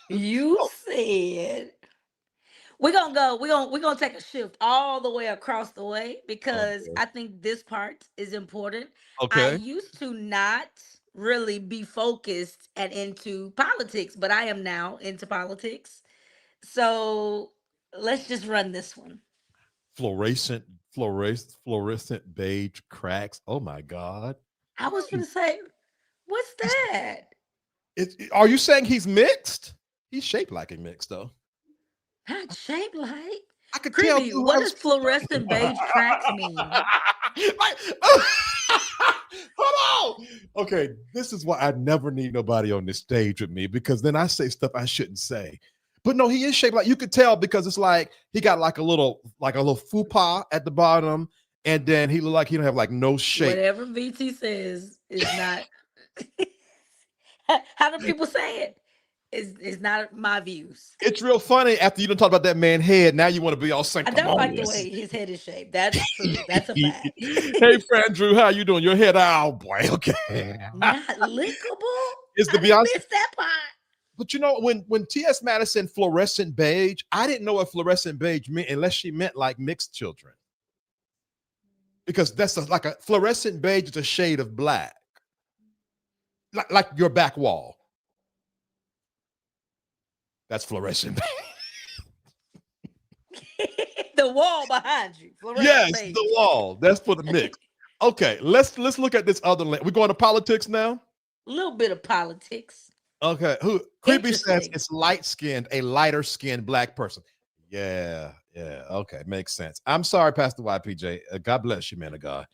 You said we're gonna take a shift all the way across the way because I think this part is important. Okay. I used to not really be focused and into politics, but I am now into politics. So let's just run this one. Fluorescent beige cracks. Oh my God. I was gonna say, what's that? Are you saying he's mixed? He's shaped like a mix, though. Not shaped like. I could Creepy. tell you. What does fluorescent beige cracks mean? Hold on. Okay, this is why I never need nobody on this stage with me, because then I say stuff I shouldn't say. But no, he is shaped like, you could tell because it's like he got like a little fupa at the bottom, and then he look like he don't have like no shape. Whatever VT says is not. How do people say it? It's not my views. It's real funny after you don't talk about that man's head. Now you want to be all sanctimonious. I don't like the way his head is shaped. That's true. That's a fact. Hey, Fran Drew, how you doing? Your head, oh boy, okay. Not lickable. Is the Beyonce? Missed that part. But you know, when T.S. Madison fluorescent beige, I didn't know what fluorescent beige meant unless she meant like mixed children. Because that's like a fluorescent beige is a shade of black, like your back wall. That's fluorescent beige. The wall behind you. Yes, beige. the wall. That's for the mix. Okay, let's look at this other. We're going to politics now. A little bit of politics. Okay. Who Creepy says Interesting. it's light skinned, a lighter skinned black person. Yeah. Okay. Makes sense. I'm sorry, Pastor YPJ. God bless you, man of God.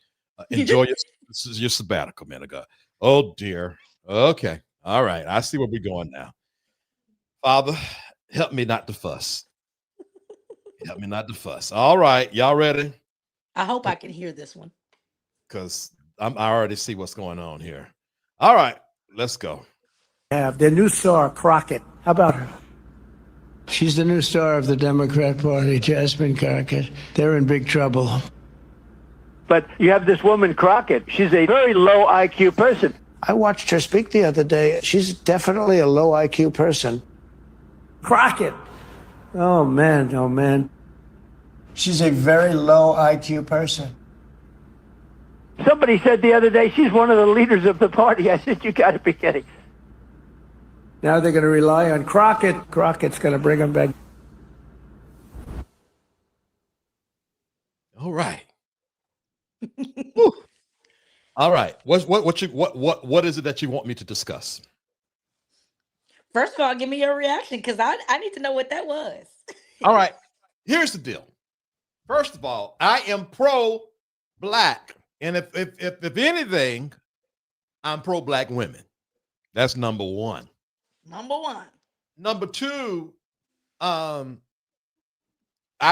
Enjoy your sabbatical, man of God. Oh dear. Okay. All right. I see where we're going now. Father, help me not to fuss. Help me not to fuss. All right. Y'all ready? I hope I can hear this one. Because I already see what's going on here. All right. Let's go. Have their new star, Crockett. How about her? She's the new star of the Democrat Party, Jasmine Crockett. They're in big trouble. But you have this woman, Crockett. She's a very low IQ person. I watched her speak the other day. She's definitely a low IQ person. Crockett. Oh, man. Oh, man. She's a very low IQ person. Somebody said the other day she's one of the leaders of the party. I said, you got to be kidding. Now they're going to rely on Crockett. Crockett's going to bring them back. All right. Whew. All right. What is it that you want me to discuss? First of all, give me your reaction because I need to know what that was. All right. Here's the deal. First of all, I am pro-black. And if anything, I'm pro-black women. That's number one. Number one. Number two, I've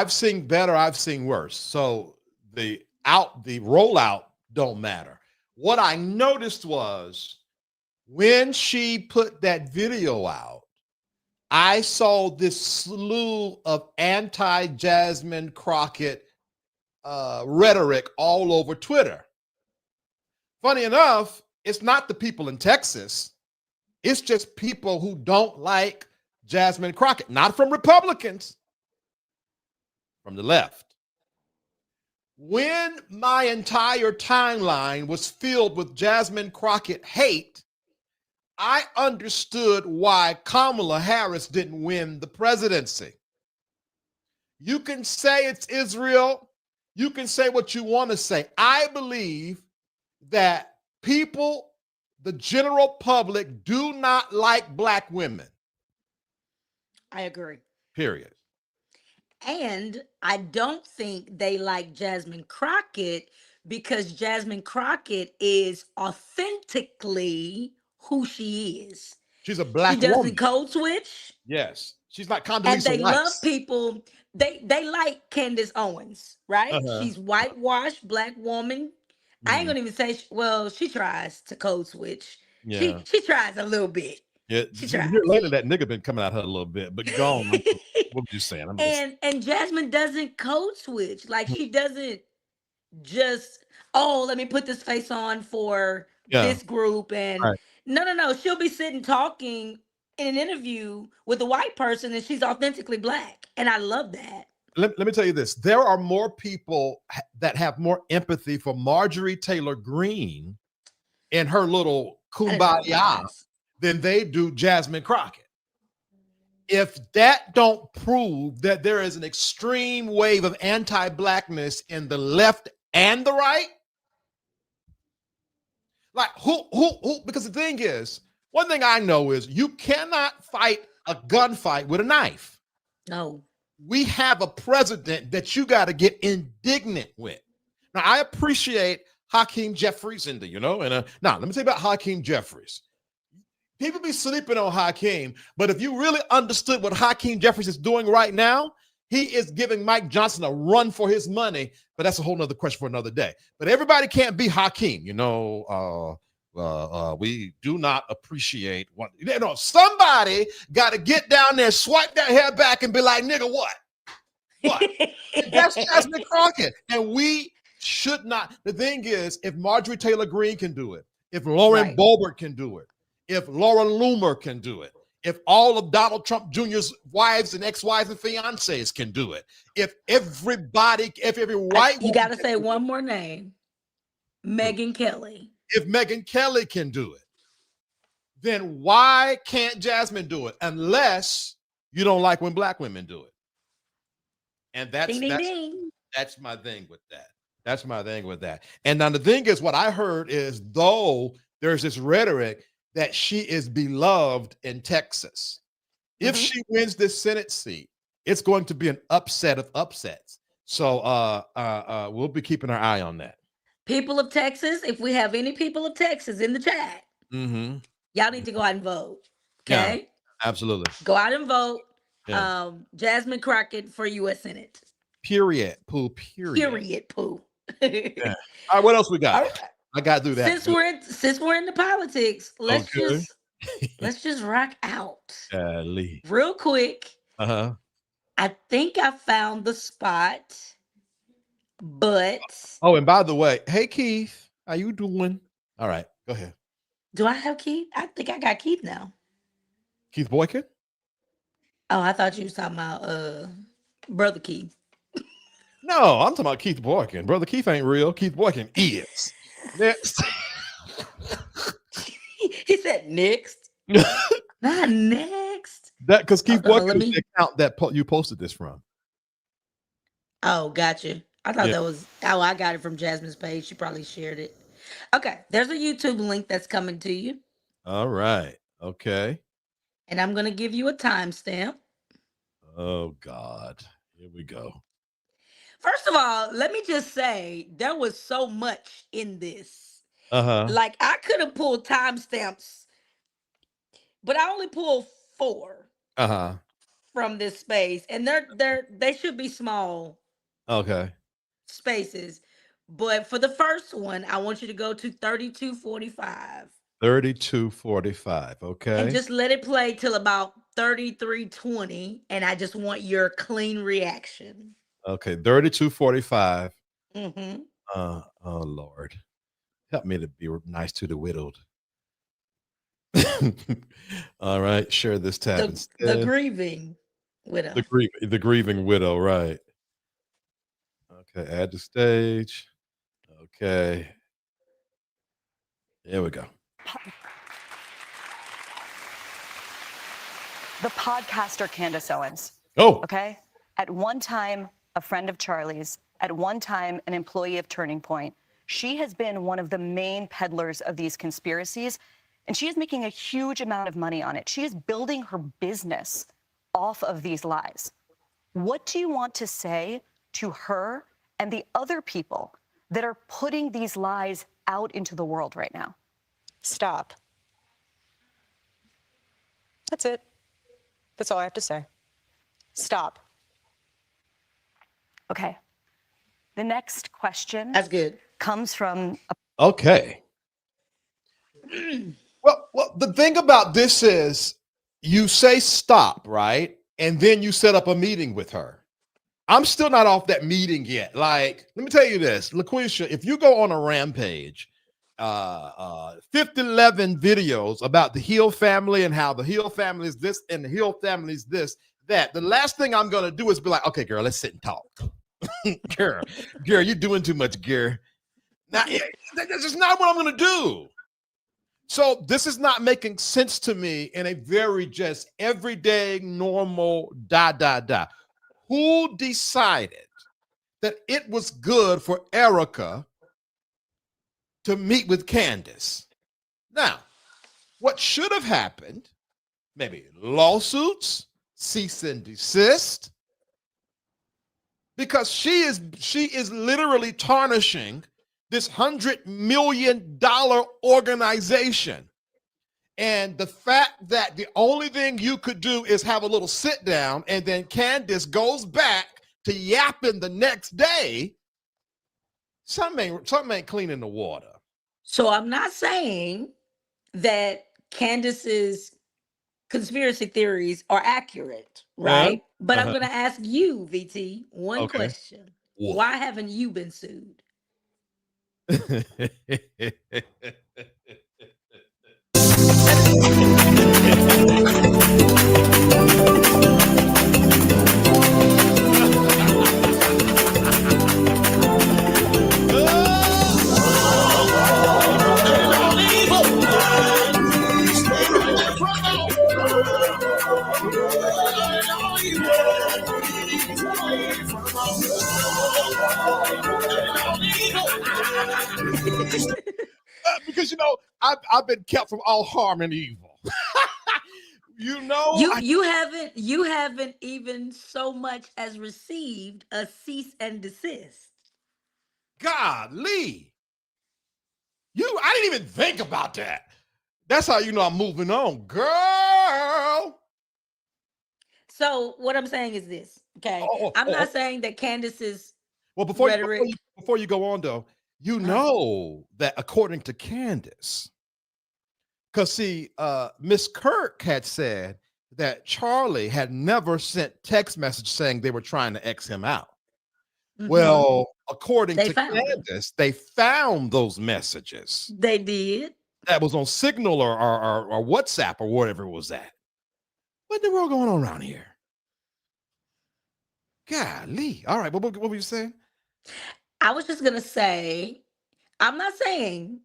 seen better, I've seen worse. So the rollout don't matter. What I noticed was when she put that video out, I saw this slew of anti-Jasmine Crockett rhetoric all over Twitter. Funny enough, it's not the people in Texas. It's just people who don't like Jasmine Crockett, not from Republicans, from the left. When my entire timeline was filled with Jasmine Crockett hate, I understood why Kamala Harris didn't win the presidency. You can say it's Israel. You can say what you want to say. I believe that people, the general public, do not like black women. I agree. Period. And I don't think they like Jasmine Crockett because Jasmine Crockett is authentically who she is. She's a black She doesn't woman. code switch. Yes. She's not And Condoleezza they Rice. love people. They like Candace Owens, right? Uh-huh. She's whitewashed black woman. I ain't gonna even say she tries to code switch. Yeah. She tries a little bit. Yeah. tried. Here lately, that nigga been coming out her a little bit, but go on. What were you saying? And Jasmine doesn't code switch. Like she doesn't just, oh, let me put this face on for this group. And Right. no. She'll be sitting talking in an interview with a white person and she's authentically black. And I love that. Let me tell you this. There are more people that have more empathy for Marjorie Taylor Greene and her little kumbaya than they do Jasmine Crockett. If that don't prove that there is an extreme wave of anti-blackness in the left and the right, like who, because the thing is, one thing I know is you cannot fight a gunfight with a knife. No. We have a president that you got to get indignant with. Now, I appreciate Hakeem Jeffries and now let me tell you about Hakeem Jeffries. People be sleeping on Hakeem, but if you really understood what Hakeem Jeffries is doing right now, he is giving Mike Johnson a run for his money, but that's a whole nother question for another day. But everybody can't be Hakeem, we do not appreciate what, somebody got to get down there, swipe that hair back and be like, nigga, what? That's Jasmine Crockett. And we should not. The thing is, if Marjorie Taylor Greene can do it, if Lauren Boebert can do it, if Laura Loomer can do it, if all of Donald Trump Jr.'s wives and ex-wives and fiancés can do it, if every white you got to say one more name, Megyn Kelly. If Megyn Kelly can do it, then why can't Jasmine do it? Unless you don't like when black women do it. And that's my thing with that. That's my thing with that. And now the thing is, what I heard is, though there's this rhetoric, that she is beloved in Texas. If she wins this Senate seat, it's going to be an upset of upsets. So we'll be keeping our eye on that. People of Texas, if we have any people of Texas in the chat, y'all need to go out and vote. Okay? Yeah, absolutely. Go out and vote. Yeah. Jasmine Crockett for U.S. Senate. Period. Period. Period. Yeah. All right, what else we got? Right. I got to do that. Since we're in the politics, let's just rock out. Lee. Real quick. Uh-huh. I think I found the spot, but oh, and by the way, hey Keith, how you doing? All right, go ahead. Do I have Keith? I think I got Keith now. Keith Boykin? Oh, I thought you was talking about Brother Keith. No, I'm talking about Keith Boykin. Brother Keith ain't real. Keith Boykin is. Next. He said next. Not next. That because Keith Boykin is the account that you posted this from. Oh, gotcha. I thought that was I got it from Jasmine's page. She probably shared it. Okay, there's a YouTube link that's coming to you. All right. Okay. And I'm gonna give you a timestamp. Oh God. Here we go. First of all, let me just say there was so much in this. Like I could have pulled timestamps, but I only pulled 4 from this space, and they should be small. Okay. Spaces, but for the first one, I want you to go to 32:45. 32:45. Okay. And just let it play till about 33:20, and I just want your clean reaction. Okay, 32:45. Mm-hmm. Oh Lord, help me to be nice to the widowed. All right, share this tab instead. The grieving widow. The grieving widow, right? Okay, add to stage. Okay, here we go. The podcaster Candace Owens. Oh, okay. At one time, a friend of Charlie's. At one time, an employee of Turning Point. She has been one of the main peddlers of these conspiracies, and she is making a huge amount of money on it. She is building her business off of these lies. What do you want to say to her and the other people that are putting these lies out into the world right now? Stop. That's it. That's all I have to say. Stop. Okay. The next question. That's good. Comes from. Okay. Well, the thing about this is you say stop, right? And then you set up a meeting with her. I'm still not off that meeting yet. Like, let me tell you this, LaQuisha, if you go on a rampage, 11 videos about the Hill family and how the Hill family is this and the Hill family is this, that, the last thing I'm going to do is be like, okay, girl, let's sit and talk. girl, you're doing too much, girl. Now, that's just not what I'm going to do. So this is not making sense to me in a very just everyday, normal, Who decided that it was good for Erica to meet with Candace? Now, what should have happened, maybe lawsuits, cease and desist, because she is literally tarnishing this $100 million organization. And the fact that the only thing you could do is have a little sit down, and then Candace goes back to yapping the next day, something ain't clean in the water. So I'm not saying that Candace's conspiracy theories are accurate, right? But I'm going to ask you, VT, one question. What? Why haven't you been sued? Because I've been kept from all harm and evil. You haven't even so much as received a cease and desist. Golly. I didn't even think about that. That's how you know I'm moving on, girl. So what I'm saying is this, okay? I'm not saying that Candace's rhetoric. Before you go on though, know that according to Candace, because see, Miss Kirk had said that Charlie had never sent text message saying they were trying to X him out. Mm-hmm. Well, according to Candace, they found those messages. They did. That was on Signal or WhatsApp or whatever it was at. What in the world going on around here? Golly. All right, what were you saying? I was just gonna say, I'm not saying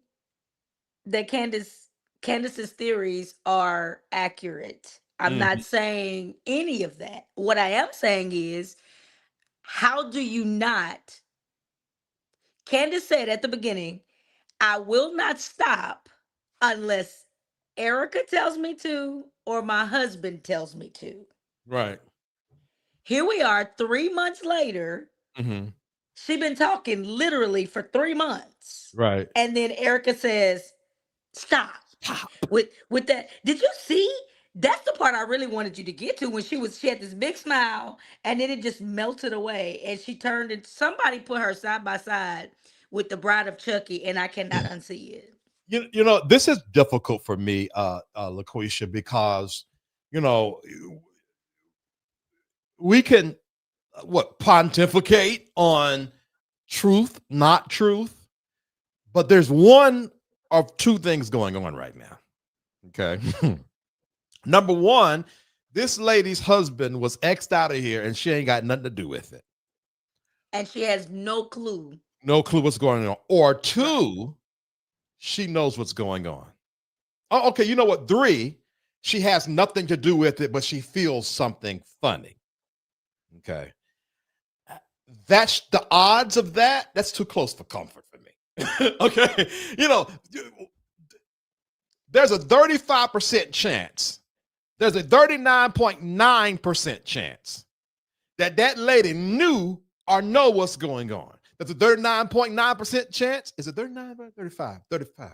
that Candace's theories are accurate. I'm not saying any of that. What I am saying is, how do you not? Candace said at the beginning, I will not stop unless Erica tells me to or my husband tells me to. Right. Here we are 3 months later. Mm-hmm. She's been talking literally for 3 months. Right. And then Erica says, stop. With that. Did you see? That's the part I really wanted you to get to when she had this big smile and then it just melted away. And she turned and somebody put her side by side with the Bride of Chucky, and I cannot unsee it. This is difficult for me, LaQuisha, because we can pontificate on truth, not truth, but there's one of two things going on right now. Okay. Number one, this lady's husband was X'd out of here and she ain't got nothing to do with it. And she has no clue. No clue what's going on. Or two, she knows what's going on. Oh, okay. You know what? 3, she has nothing to do with it, but she feels something funny. Okay. That's the odds of that. That's too close for comfort for me. Okay. There's a 35% chance. There's a 39.9% chance that lady knew or know what's going on. There's a 39.9% chance. Is it 39 or 35? 35.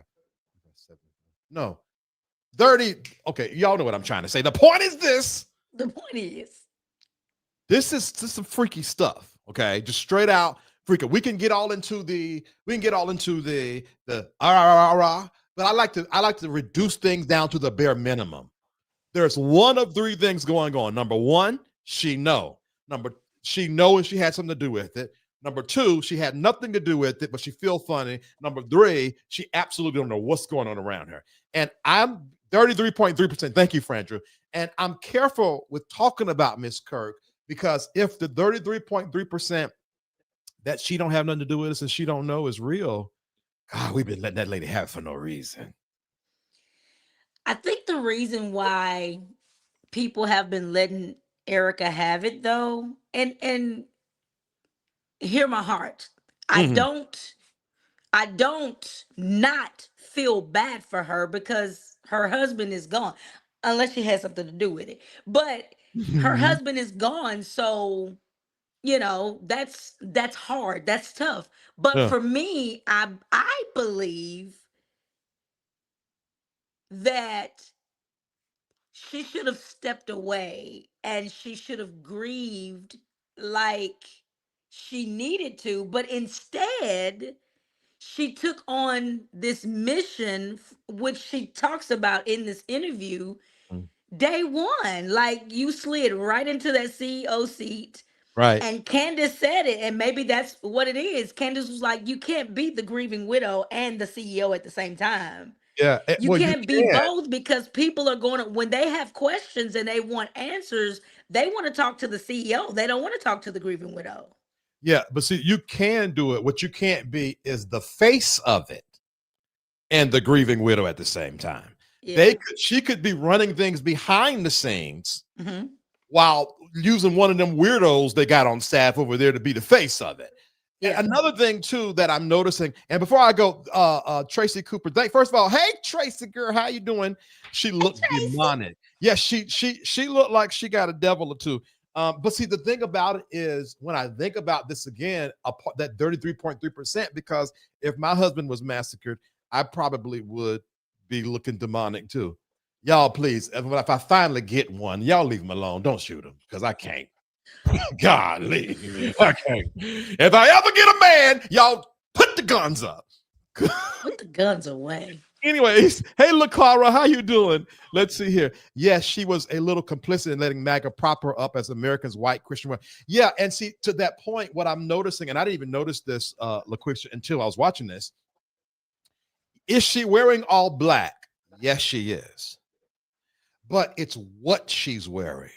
No. 30. Okay, y'all know what I'm trying to say. The point is this. The point is. This is some freaky stuff, okay? Just straight out freaky. We can get all into the but I like to reduce things down to the bare minimum. There's one of 3 things going on. Number 1, she know. She know and she had something to do with it. Number 2, she had nothing to do with it, but she feel funny. Number 3, she absolutely don't know what's going on around her. And I'm 33.3%. Thank you, Frandra. And I'm careful with talking about Miss Kirk because if the 33.3% that she don't have nothing to do with us and she don't know is real, God, we've been letting that lady have it for no reason. I think the reason why people have been letting Erica have it though, and hear my heart. I don't not feel bad for her because her husband is gone, unless she has something to do with it. But her husband is gone, so that's hard. That's tough. But for me, I believe that she should have stepped away and she should have grieved like she needed to, but instead she took on this mission, which she talks about in this interview. Day one, like you slid right into that CEO seat. Right. And Candace said it, and maybe that's what it is. Candace was like, you can't be the grieving widow and the CEO at the same time. Yeah. You can't be both because people are going to, when they have questions and they want answers, they want to talk to the CEO. They don't want to talk to the grieving widow. Yeah, but see, you can do it. What you can't be is the face of it and the grieving widow at the same time. Yeah. She could be running things behind the scenes while using one of them weirdos they got on staff over there to be the face of it. Yeah. Another thing too that I'm noticing, and before I go, Tracy Cooper, first of all, hey Tracy girl, how you doing? She looked demonic. Yeah, she looked like she got a devil or two. But see, the thing about it is, when I think about this again, that 33.3%, because if my husband was massacred, I probably would be looking demonic too. Y'all, please, if I finally get one, y'all leave him alone. Don't shoot him, because I can't. Golly, I can't. If I ever get a man, y'all put the guns up. Put the guns away. Anyways, hey, LaClara, how you doing? Let's see here. Yes, she was a little complicit in letting MAGA prop her up as America's white Christian woman. Yeah, and see, to that point, what I'm noticing, and I didn't even notice this, LaQuisha, until I was watching this. Is she wearing all black? Yes, she is. But it's what she's wearing.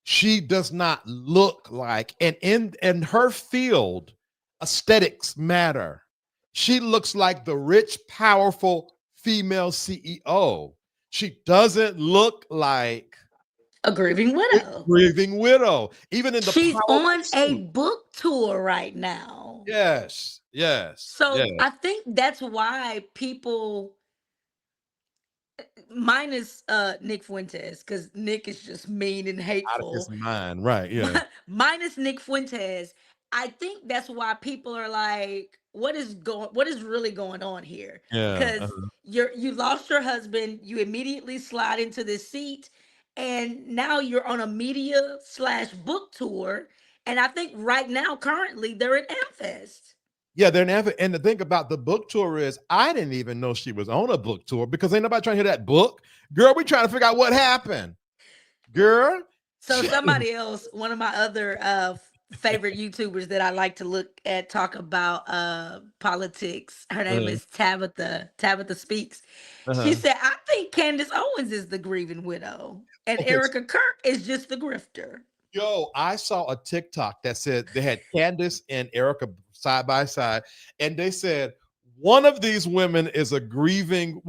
She does not look like, and in her field, aesthetics matter. She looks like the rich, powerful female CEO. She doesn't look like a grieving widow. Grieving widow. Even in the she's on a book tour right now. Yes, yes. So yes. I think that's why people, minus Nick Fuentes, because Nick is just mean and hateful. Out of his mind, right? Yeah. Minus Nick Fuentes, I think that's why people are like, what is really going on here? Yeah. Because you lost your husband, you immediately slide into this seat, and now you're on a media/book tour. And I think right now, currently, they're at AmFest. Yeah, they're never. And the thing about the book tour is, I didn't even know she was on a book tour, because ain't nobody trying to hear that book. Girl, we trying to figure out what happened. Girl. So somebody else, one of my other favorite YouTubers that I like to look at talk about politics. Her name is Tabitha Speaks. She said, I think Candace Owens is the grieving widow, and Erica Kirk is just the grifter. Yo, I saw a TikTok that said they had Candace and Erica side by side, and they said one of these women is a grieving,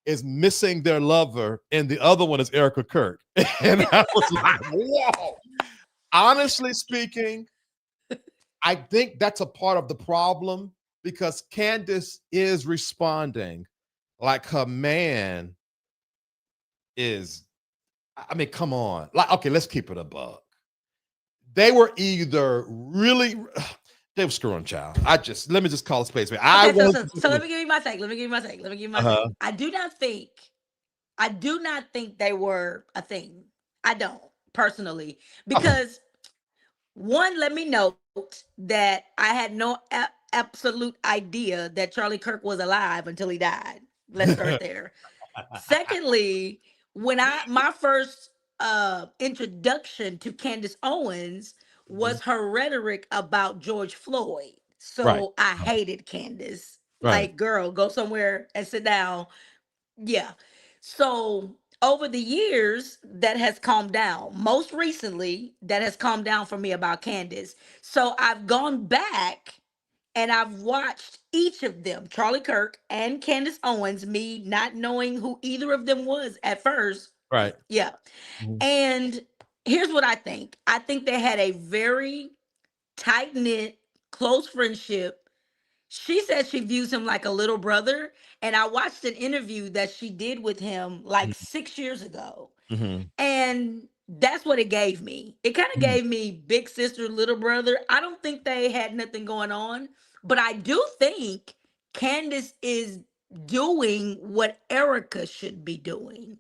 is missing their lover, and the other one is Erica Kirk. And I was like, whoa. Honestly speaking, I think that's a part of the problem, because Candace is responding like her man is, I mean, come on. Like, okay, let's keep it a buck. They were either really, they were screwing, child. Let me just call a space. So let me give you my take. I do not think they were a thing. I don't, personally, because one, let me note that I had no absolute idea that Charlie Kirk was alive until he died. Let's start there. Secondly, when my first introduction to Candace Owens was her rhetoric about George Floyd. So I hated Candace. Like, girl, go somewhere and sit down. Yeah. So over the years, that has calmed down. Most recently, that has calmed down for me about Candace. So I've gone back and I've watched each of them, Charlie Kirk and Candace Owens, me not knowing who either of them was at first. Right. Yeah. And here's what I think. I think they had a very tight-knit, close friendship. She said she views him like a little brother. And I watched an interview that she did with him like 6 years ago. And that's what it gave me. It kind of gave me big sister, little brother. I don't think they had nothing going on. But I do think Candace is doing what Erica should be doing.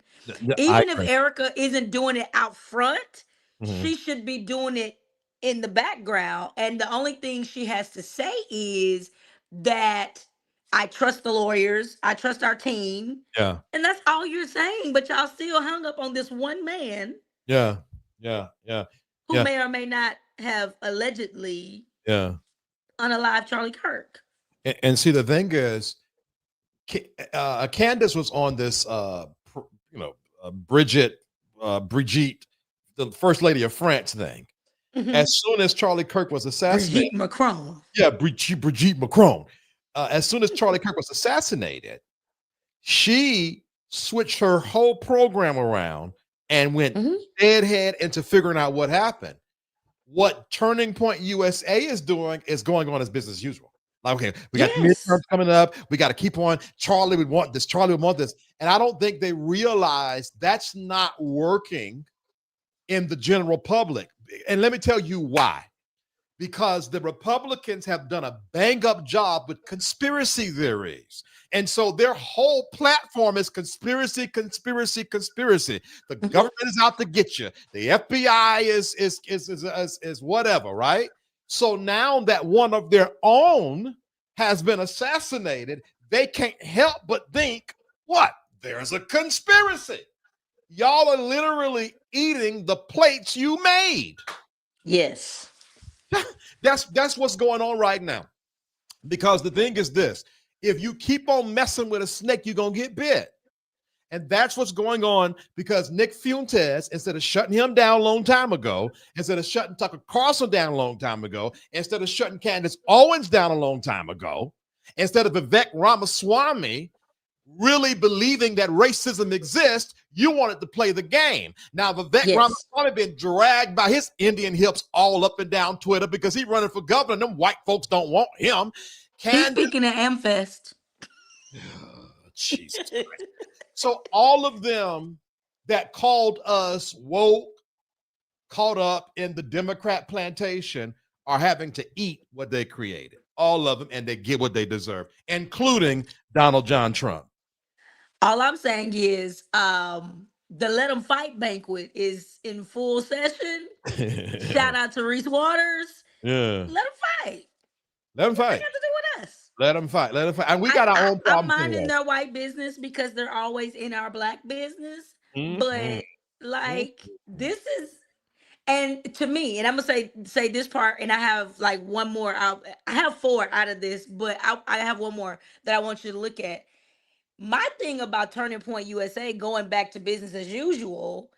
Even if Erica isn't doing it out front, she should be doing it in the background. And the only thing she has to say is that I trust the lawyers, I trust our team. Yeah. And that's all you're saying. But y'all still hung up on this one man. Yeah. Who may or may not have allegedly unalived Charlie Kirk. And see, the thing is, Candace was on this, Brigitte, the First Lady of France thing. As soon as Charlie Kirk was assassinated, Brigitte Macron. Yeah, Brigitte Macron. As soon as Charlie Kirk was assassinated, she switched her whole program around and went deadhead into figuring out what happened. What Turning Point USA is doing is going on as business as usual. Like, okay, we got Yes. midterms coming up. We got to keep on. Charlie would want this. Charlie would want this. And I don't think they realize that's not working in the general public. And let me tell you why. Because the Republicans have done a bang-up job with conspiracy theories. And so their whole platform is conspiracy, conspiracy, conspiracy. The government is out to get you. The FBI is whatever, right? So now that one of their own has been assassinated, they can't help but think, what? There's a conspiracy. Y'all are literally eating the plates you made. Yes. That's what's going on right now. Because the thing is this, if you keep on messing with a snake, you're going to get bit. And that's what's going on because Nick Fuentes, instead of shutting him down a long time ago, instead of shutting Tucker Carlson down a long time ago, instead of shutting Candace Owens down a long time ago, instead of Vivek Ramaswamy really believing that racism exists, you wanted to play the game. Now, Vivek Ramaswamy been dragged by his Indian hips all up and down Twitter because he's running for governor. Them white folks don't want him. He's speaking at AmFest. Jesus Christ. So all of them that called us woke, caught up in the Democrat plantation, are having to eat what they created. All of them, and they get what they deserve, including Donald John Trump. All I'm saying is the Let 'em Fight banquet is in full session. Shout out to Reese Waters. Yeah. Let them fight. Let them fight. They got to do with us. Let them fight. Let them fight. And we got our own problems. I'm minding their white business because they're always in our black business. But like this is, and to me, and I'm gonna say this part, and I have like one more. I have 4 out of this, but I have one more that I want you to look at. My thing about Turning Point USA going back to business as usual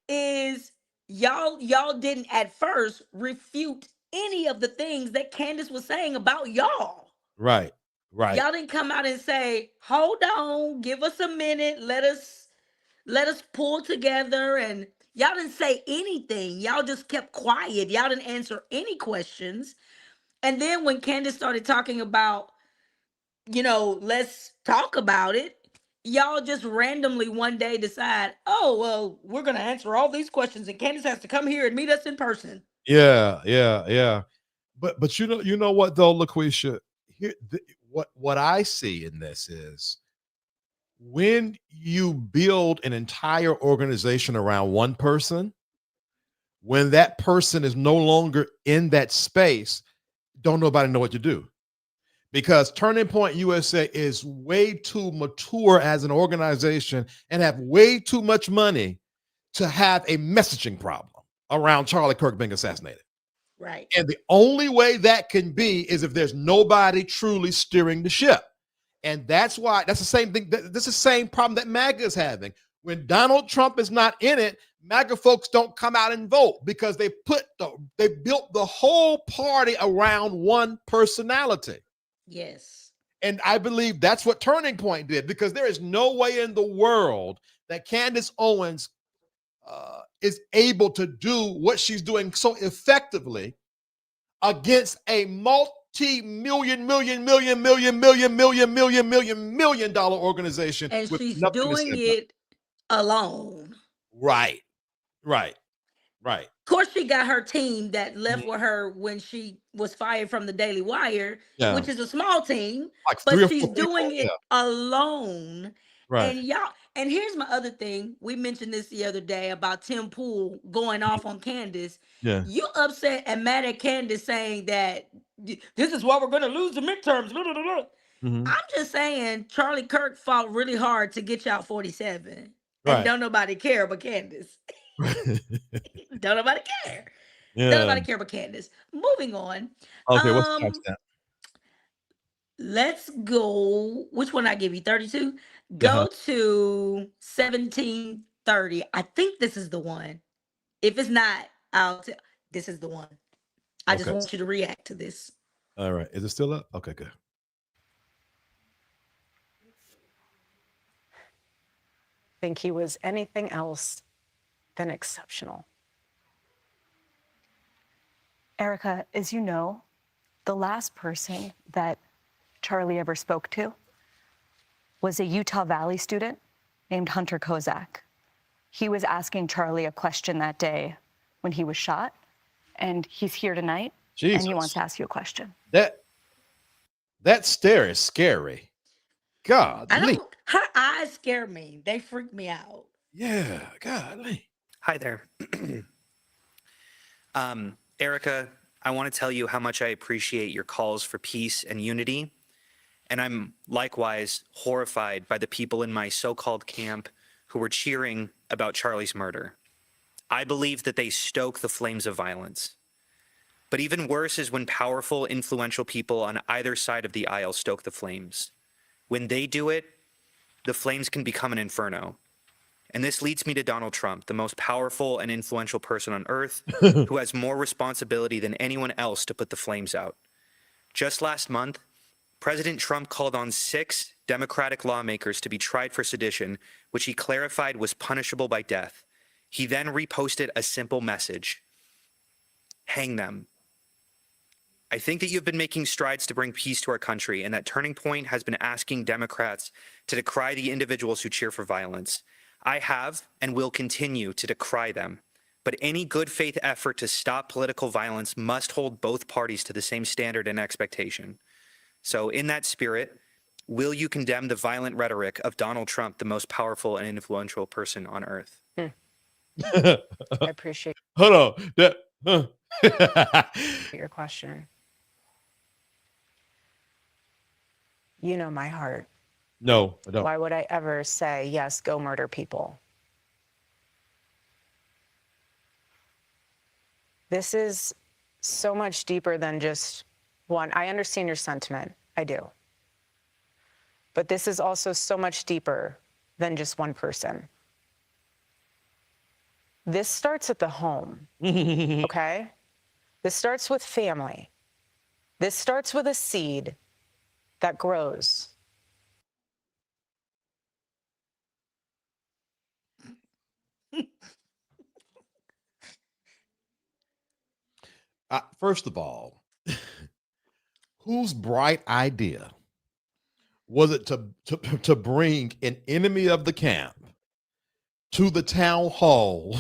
is y'all didn't at first refute any of the things that Candace was saying about y'all. Right. Y'all didn't come out and say, hold on, give us a minute, let us pull together. And y'all didn't say anything. Y'all just kept quiet. Y'all didn't answer any questions. And then when Candace started talking about, let's talk about it, y'all just randomly one day decide, oh, well, we're going to answer all these questions and Candace has to come here and meet us in person. Yeah. But you know what though, LaQuisha, here, what I see in this is when you build an entire organization around one person, when that person is no longer in that space, don't nobody know what to do. Because Turning Point USA is way too mature as an organization and have way too much money to have a messaging problem around Charlie Kirk being assassinated. Right. And the only way that can be is if there's nobody truly steering the ship. And that's why that's the same thing. This is the same problem that MAGA is having. When Donald Trump is not in it, MAGA folks don't come out and vote because they built the whole party around one personality. Yes. And I believe that's what Turning Point did, because there is no way in the world that Candace Owens is able to do what she's doing so effectively against a multi-million dollar organization. And with she's nothing to doing say about it alone. Right. Of course, she got her team that left with her when she was fired from the Daily Wire, which is a small team, like but she's doing it alone. Right. And here's my other thing. We mentioned this the other day about Tim Pool going off on Candace. Yeah. You upset and mad at Candace saying that this is why we're going to lose the midterms. Blah, blah, blah, blah. I'm just saying Charlie Kirk fought really hard to get y'all 47. And don't nobody care but Candace. Don't nobody care. Yeah. Don't nobody care but Candace. Moving on. Okay, what's the next step? Let's go. Which one I give you? 32? Go to 1730. I think this is the one. If it's not, I'll tell. This is the one. I just want you to react to this. All right. Is it still up? Okay, good. I think he was anything else than exceptional. Erica, as you know, the last person that Charlie ever spoke to was a Utah Valley student named Hunter Kozak. He was asking Charlie a question that day when he was shot, and he's here tonight, and he wants to ask you a question. That stare is scary. God, her eyes scare me. They freak me out. Yeah, golly. Hi there. Erica, I want to tell you how much I appreciate your calls for peace and unity. And I'm likewise horrified by the people in my so-called camp who were cheering about Charlie's murder. I believe that they stoke the flames of violence. But even worse is when powerful, influential people on either side of the aisle stoke the flames. When they do it, the flames can become an inferno. And this leads me to Donald Trump, the most powerful and influential person on earth, who has more responsibility than anyone else to put the flames out. Just last month, President Trump called on 6 Democratic lawmakers to be tried for sedition, which he clarified was punishable by death. He then reposted a simple message: hang them. I think that you've been making strides to bring peace to our country, and that Turning Point has been asking Democrats to decry the individuals who cheer for violence. I have and will continue to decry them. But any good faith effort to stop political violence must hold both parties to the same standard and expectation. So in that spirit, will you condemn the violent rhetoric of Donald Trump, the most powerful and influential person on earth? I appreciate Hold on. your question. You know my heart. No, I don't. Why would I ever say, yes, go murder people? This is so much deeper than just one. I understand your sentiment. I do. But this is also so much deeper than just one person. This starts at the home, okay? This starts with family. This starts with a seed that grows. First of all, whose bright idea was it to bring an enemy of the camp to the town hall?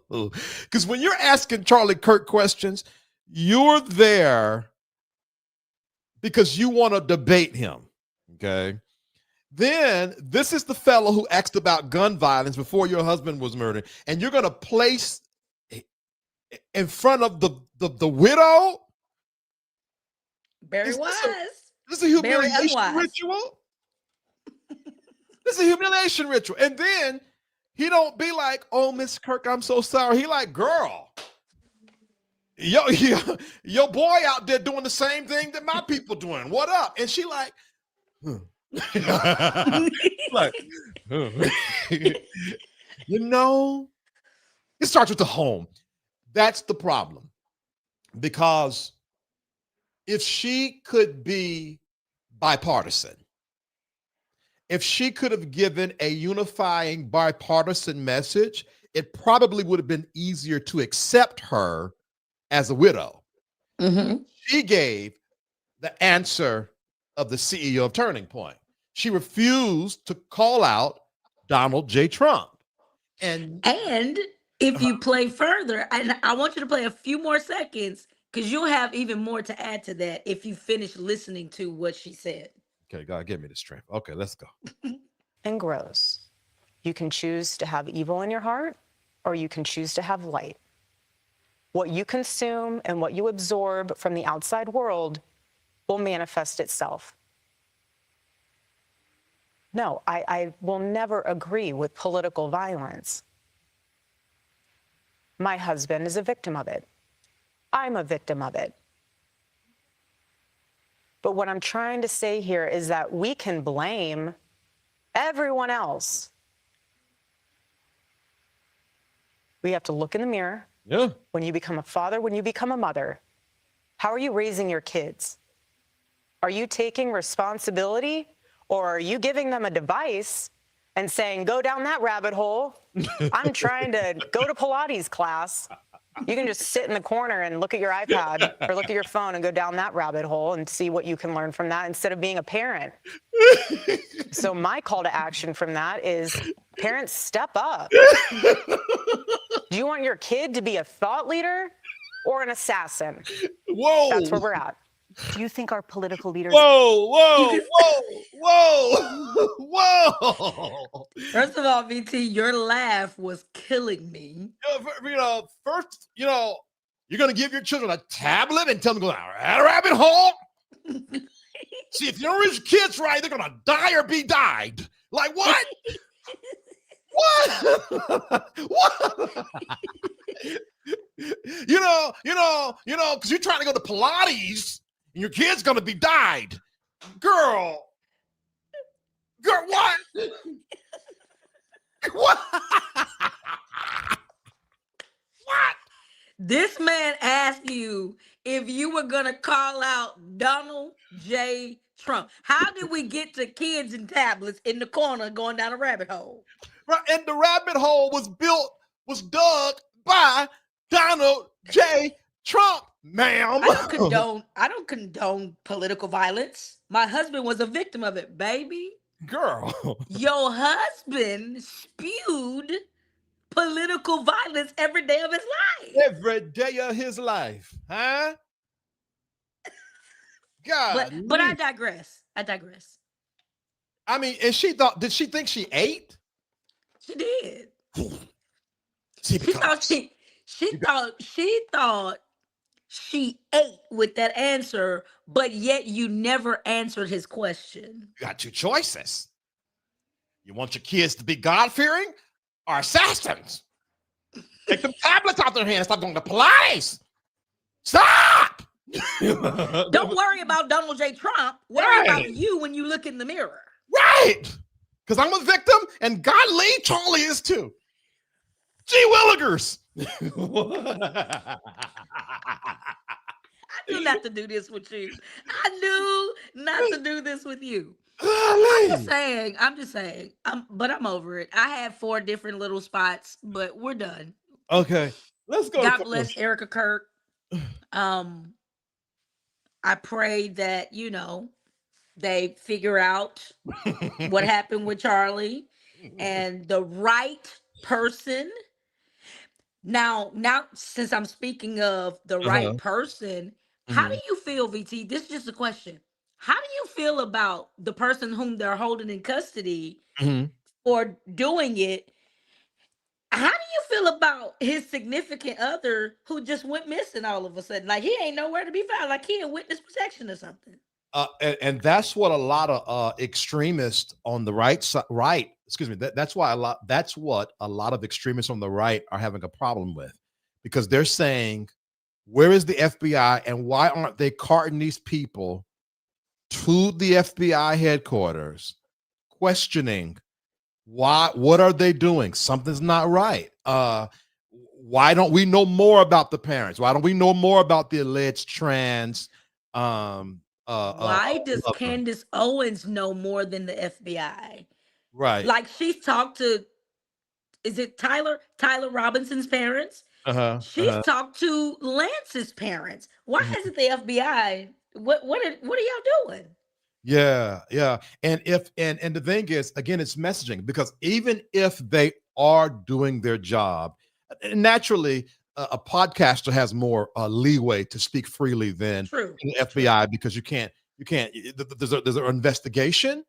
Because when you're asking Charlie Kirk questions, you're there because you want to debate him, okay? Then this is the fellow who asked about gun violence before your husband was murdered, and you're going to place in front of the widow? Very wise. This is a humiliation ritual. This is a humiliation ritual. And then he don't be like, oh, Miss Kirk, I'm so sorry. He like, girl, your boy out there doing the same thing that my people doing. What up? And she like, like, you know, it starts with the home. That's the problem. Because if she could be bipartisan, if she could have given a unifying bipartisan message, it probably would have been easier to accept her as a widow. Mm-hmm. She gave the answer of the CEO of Turning Point. She refused to call out Donald J. Trump. And if you play further, and I want you to play a few more seconds, because you'll have even more to add to that if you finish listening to what she said. Okay, God, give me the strength. Okay, let's go. And grows. You can choose to have evil in your heart, or you can choose to have light. What you consume and what you absorb from the outside world will manifest itself. No, I will never agree with political violence. My husband is a victim of it. I'm a victim of it. But what I'm trying to say here is that we can blame everyone else. We have to look in the mirror. Yeah. When you become a father, when you become a mother, how are you raising your kids? Are you taking responsibility, or are you giving them a device and saying, go down that rabbit hole? I'm trying to go to Pilates class. You can just sit in the corner and look at your iPad or look at your phone and go down that rabbit hole and see what you can learn from that instead of being a parent. So my call to action from that is parents, step up. Do you want your kid to be a thought leader or an assassin? Whoa. That's where we're at. Do you think our political leaders... Whoa. First of all, VT, your laugh was killing me. First, you're going to give your children a tablet and tell them to go down a rabbit hole? See, if you don't raise your kids right, they're going to die or be died. Like what? What? What? Because you're trying to go to Pilates and your kid's going to be died. Girl, what? What? What? This man asked you if you were going to call out Donald J. Trump. How did we get to kids and tablets in the corner going down a rabbit hole? Right, and the rabbit hole was dug by Donald J. Trump, ma'am. I don't condone political violence. My husband was a victim of it, baby. Girl. Your husband spewed political violence every day of his life. Every day of his life, huh? God. But I digress. I mean, and did she think she ate? She did. She thought she ate with that answer, but yet you never answered his question. You got two choices. You want your kids to be God-fearing or assassins? Take them tablets out their hands. Stop going to Pilates. Stop. Don't worry about Donald J. Trump. Worry about you when you look in the mirror. Right. Because I'm a victim, and God Lee Charlie is too. Gee Willigers. I knew not to do this with you. I knew not to do this with you. I'm just saying. But I'm over it. I had 4 different little spots, but we're done. Okay. Let's go. God bless Erica Kirk. I pray that, they figure out what happened with Charlie and the right person. Now, since I'm speaking of the right person, how do you feel, VT? This is just a question. How do you feel about the person whom they're holding in custody for doing it? How do you feel about his significant other who just went missing all of a sudden? Like he ain't nowhere to be found, like he in witness protection or something. And that's what a lot of extremists on the right side, that's what a lot of extremists on the right are having a problem with, because they're saying, where is the FBI and why aren't they carting these people to the FBI headquarters, questioning what are they doing? Something's not right. Why don't we know more about the parents? Why don't we know more about the alleged trans? Why does Candace Owens know more than the FBI? Right. Like she's talked to, is it Tyler Robinson's parents? She's talked to Lance's parents. Why hasn't the FBI? What are y'all doing? Yeah. And the thing is, again, it's messaging, because even if they are doing their job, naturally, a podcaster has more leeway to speak freely than the FBI, because you can't. There's an investigation.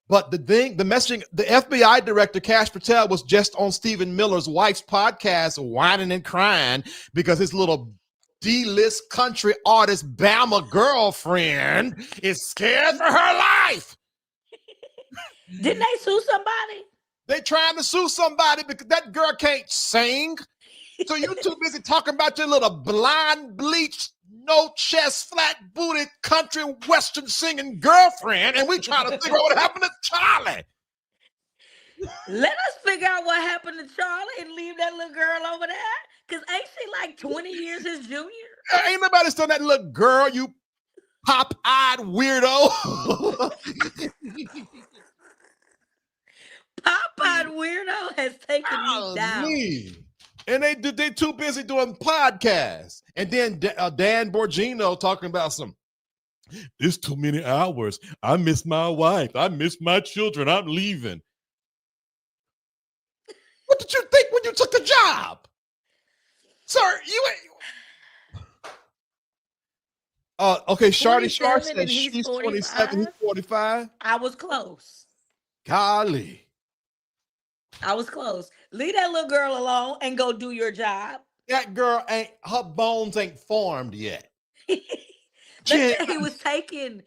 But the messaging, the FBI director, Kash Patel, was just on Stephen Miller's wife's podcast, whining and crying because his little D-list country artist Bama girlfriend is scared for her life. Didn't they sue somebody? They trying to sue somebody because that girl can't sing. So you're too busy talking about your little blonde, bleached, no chest, flat booted country western singing girlfriend, and we trying to figure out what happened to Charlie. Let us figure out what happened to Charlie and leave that little girl over there. Because ain't she like 20 years his junior? Ain't nobody still that little girl, you pop-eyed weirdo. Pop-eyed weirdo has taken me down. And they too busy doing podcasts. And then Dan Borgino talking about it's too many hours. I miss my wife. I miss my children. I'm leaving. What did you think when you took the job? Sir, you ain't. Okay, Shardy Shar says she's 27, he's 45. I was close. Golly. I was close. Leave that little girl alone and go do your job. That girl her bones ain't formed yet. He was taking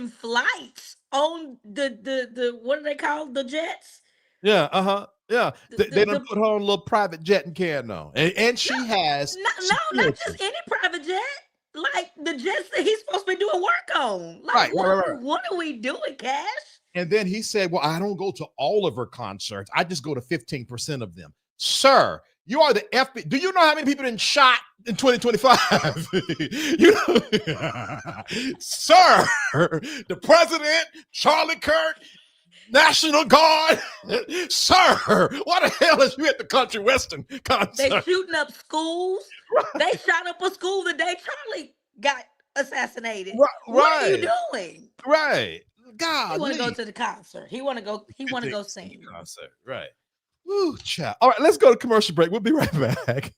flights on the what do they call the jets? Yeah, yeah. They done put her on a little private jet in Canada. And she has not just any private jet. Like the jets that he's supposed to be doing work on. Like, right. What are we doing, Cash? And then he said, well, I don't go to all of her concerts. I just go to 15% of them. Sir, you are the FBI. Do you know how many people been shot in 2025? Sir, the president, Charlie Kirk, National Guard. Sir, what the hell is you at the country western concert? They shooting up schools. Right. They shot up a school the day Charlie got assassinated. Right. What are you doing? Right. God, he want to go to the concert. He want to go sing. Concert, right? Woo, child. All right, let's go to commercial break. We'll be right back.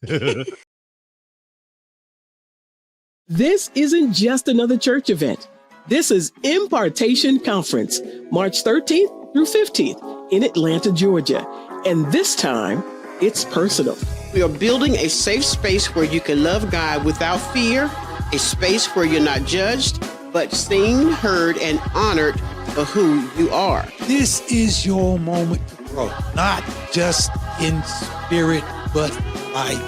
This isn't just another church event. This is Impartation Conference, March 13th through 15th in Atlanta, Georgia. And this time, it's personal. We are building a safe space where you can love God without fear, a space where you're not judged, but seen, heard, and honored for who you are. This is your moment to grow, not just in spirit, but life.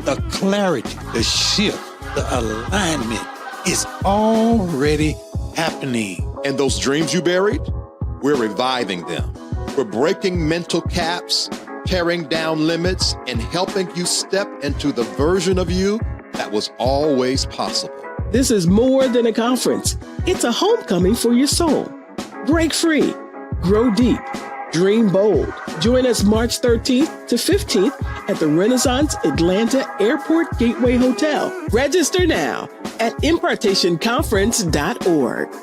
The clarity, the shift, the alignment is already happening. And those dreams you buried, we're reviving them. We're breaking mental caps, tearing down limits, and helping you step into the version of you that was always possible. This is more than a conference. It's a homecoming for your soul. Break free, grow deep, dream bold. Join us March 13th to 15th at the Renaissance Atlanta Airport Gateway Hotel. Register now at impartationconference.org.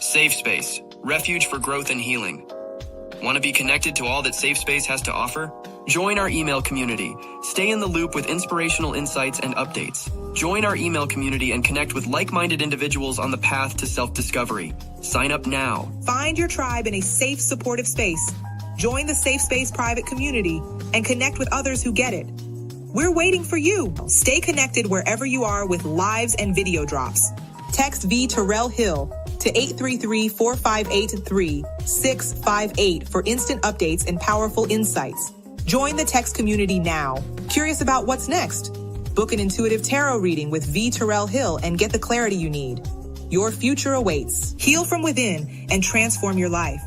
Safe Space, refuge for growth and healing. Want to be connected to all that Safe Space has to offer? Join our email community. Stay in the loop with inspirational insights and updates. Join our email community and connect with like-minded individuals on the path to self-discovery. Sign up now. Find your tribe in a safe, supportive space. Join the Safe Space private community and connect with others who get it. We're waiting for you. Stay connected wherever you are with lives and video drops. Text VTerrillHill to 833-458-3658 for instant updates and powerful insights. Join the text community now. Curious about what's next? Book an intuitive tarot reading with VTerrillHill and get the clarity you need. Your future awaits. Heal from within and transform your life.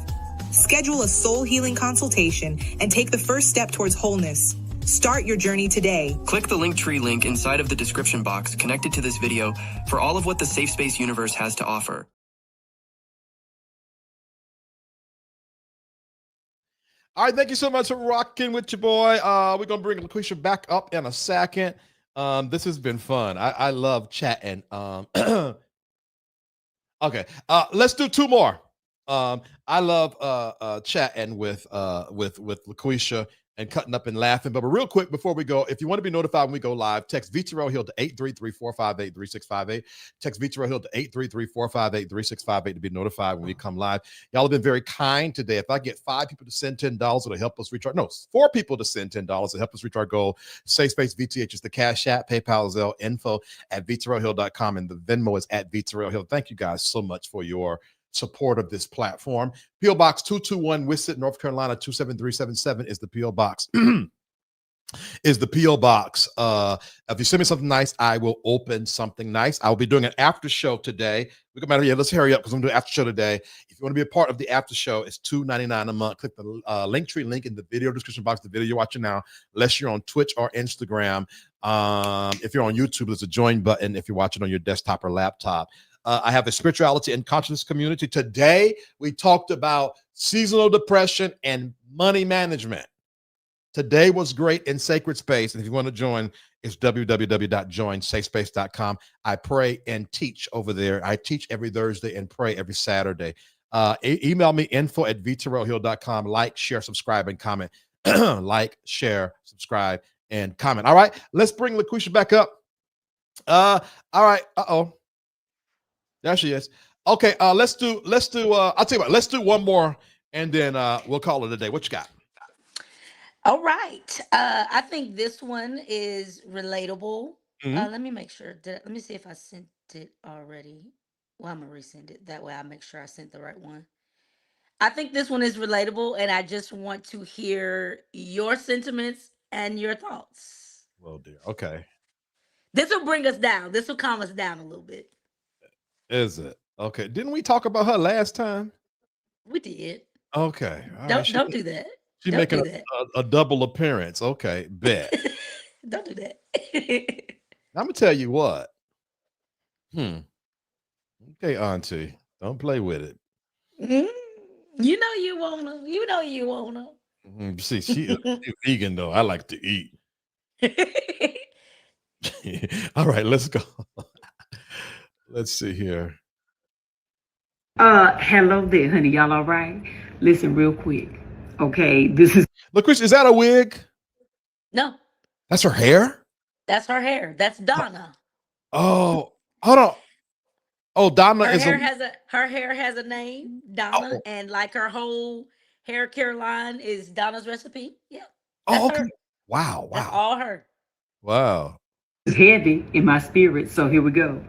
Schedule a soul healing consultation and take the first step towards wholeness. Start your journey today. Click the Linktree link inside of the description box connected to this video for all of what the Safe Space universe has to offer. All right, thank you so much for rocking with your boy. We're going to bring LaQuisha back up in a second. This has been fun. I love chatting. Okay, let's do two more. I love chatting with LaQuisha and cutting up and laughing. But real quick, before we go, if you want to be notified when we go live, text VTerrillHill to 833-458-3658. Text VTerrillHill to 833-458-3658 to be notified when we come live. Y'all have been very kind today. If I get 5 people to send $10, it'll help us reach our, 4 people to send $10 to help us reach our goal. SafeSpaceVTH is the Cash App, PayPal, Zelle, info at VTerrillHill.com, and the Venmo is at VTerrillHill. Thank you guys so much for your support of this platform. P.O. Box 221, Wisset, North Carolina 27377 is the P.O. Box. Is the P.O. Box. If you send me something nice, I will open something nice. I'll be doing an after show today. We can let's hurry up because I'm doing an after show today. If you want to be a part of the after show, it's $2.99 a month. Click the Linktree link in the video description box, the video you're watching now, unless you're on Twitch or Instagram. If you're on YouTube, there's a join button if you're watching on your desktop or laptop. I have a spirituality and consciousness community. Today, we talked about seasonal depression and money management. Today was great in Sacred Space. And if you want to join, it's www.joinsafespace.com. I pray and teach over there. I teach every Thursday and pray every Saturday. Email me info@VTerrillHill.com. Like, share, subscribe, and comment. Like, share, subscribe, and comment. All right, let's bring LaQuisha back up. All right. There she is. Okay, let's do I'll tell you what, let's do one more and then we'll call it a day. What you got? All right. I think this one is relatable. Let me make sure. Let me see if I sent it already. Well, I'm gonna resend it. That way I make sure I sent the right one. I think this one is relatable, and I just want to hear your sentiments and your thoughts. Well, dear. Okay. This will bring us down. This will calm us down a little bit. Is it? Okay. Didn't we talk about her last time? We did. Okay. All Don't right. don't do that. She's Don't making do that. a double appearance. Okay, bet. Don't do that. I'm gonna tell you what. Okay, Auntie, don't play with it. You know you wanna. You know you wanna. See, she's vegan though. I like to eat. All right, let's go. Let's see here. Hello there, honey. Y'all all right? Listen real quick. Okay, this is LaQuisha, is that a wig? No, That's her hair? that's her hair. That's Donna. Oh, hold on. Oh, Donna Her is hair has a name, Donna, Oh. and like her whole hair care line is Donna's recipe. Yeah. Oh, That's okay. her. Wow, That's wow. all her. Wow. heavy in my spirit, so here we go.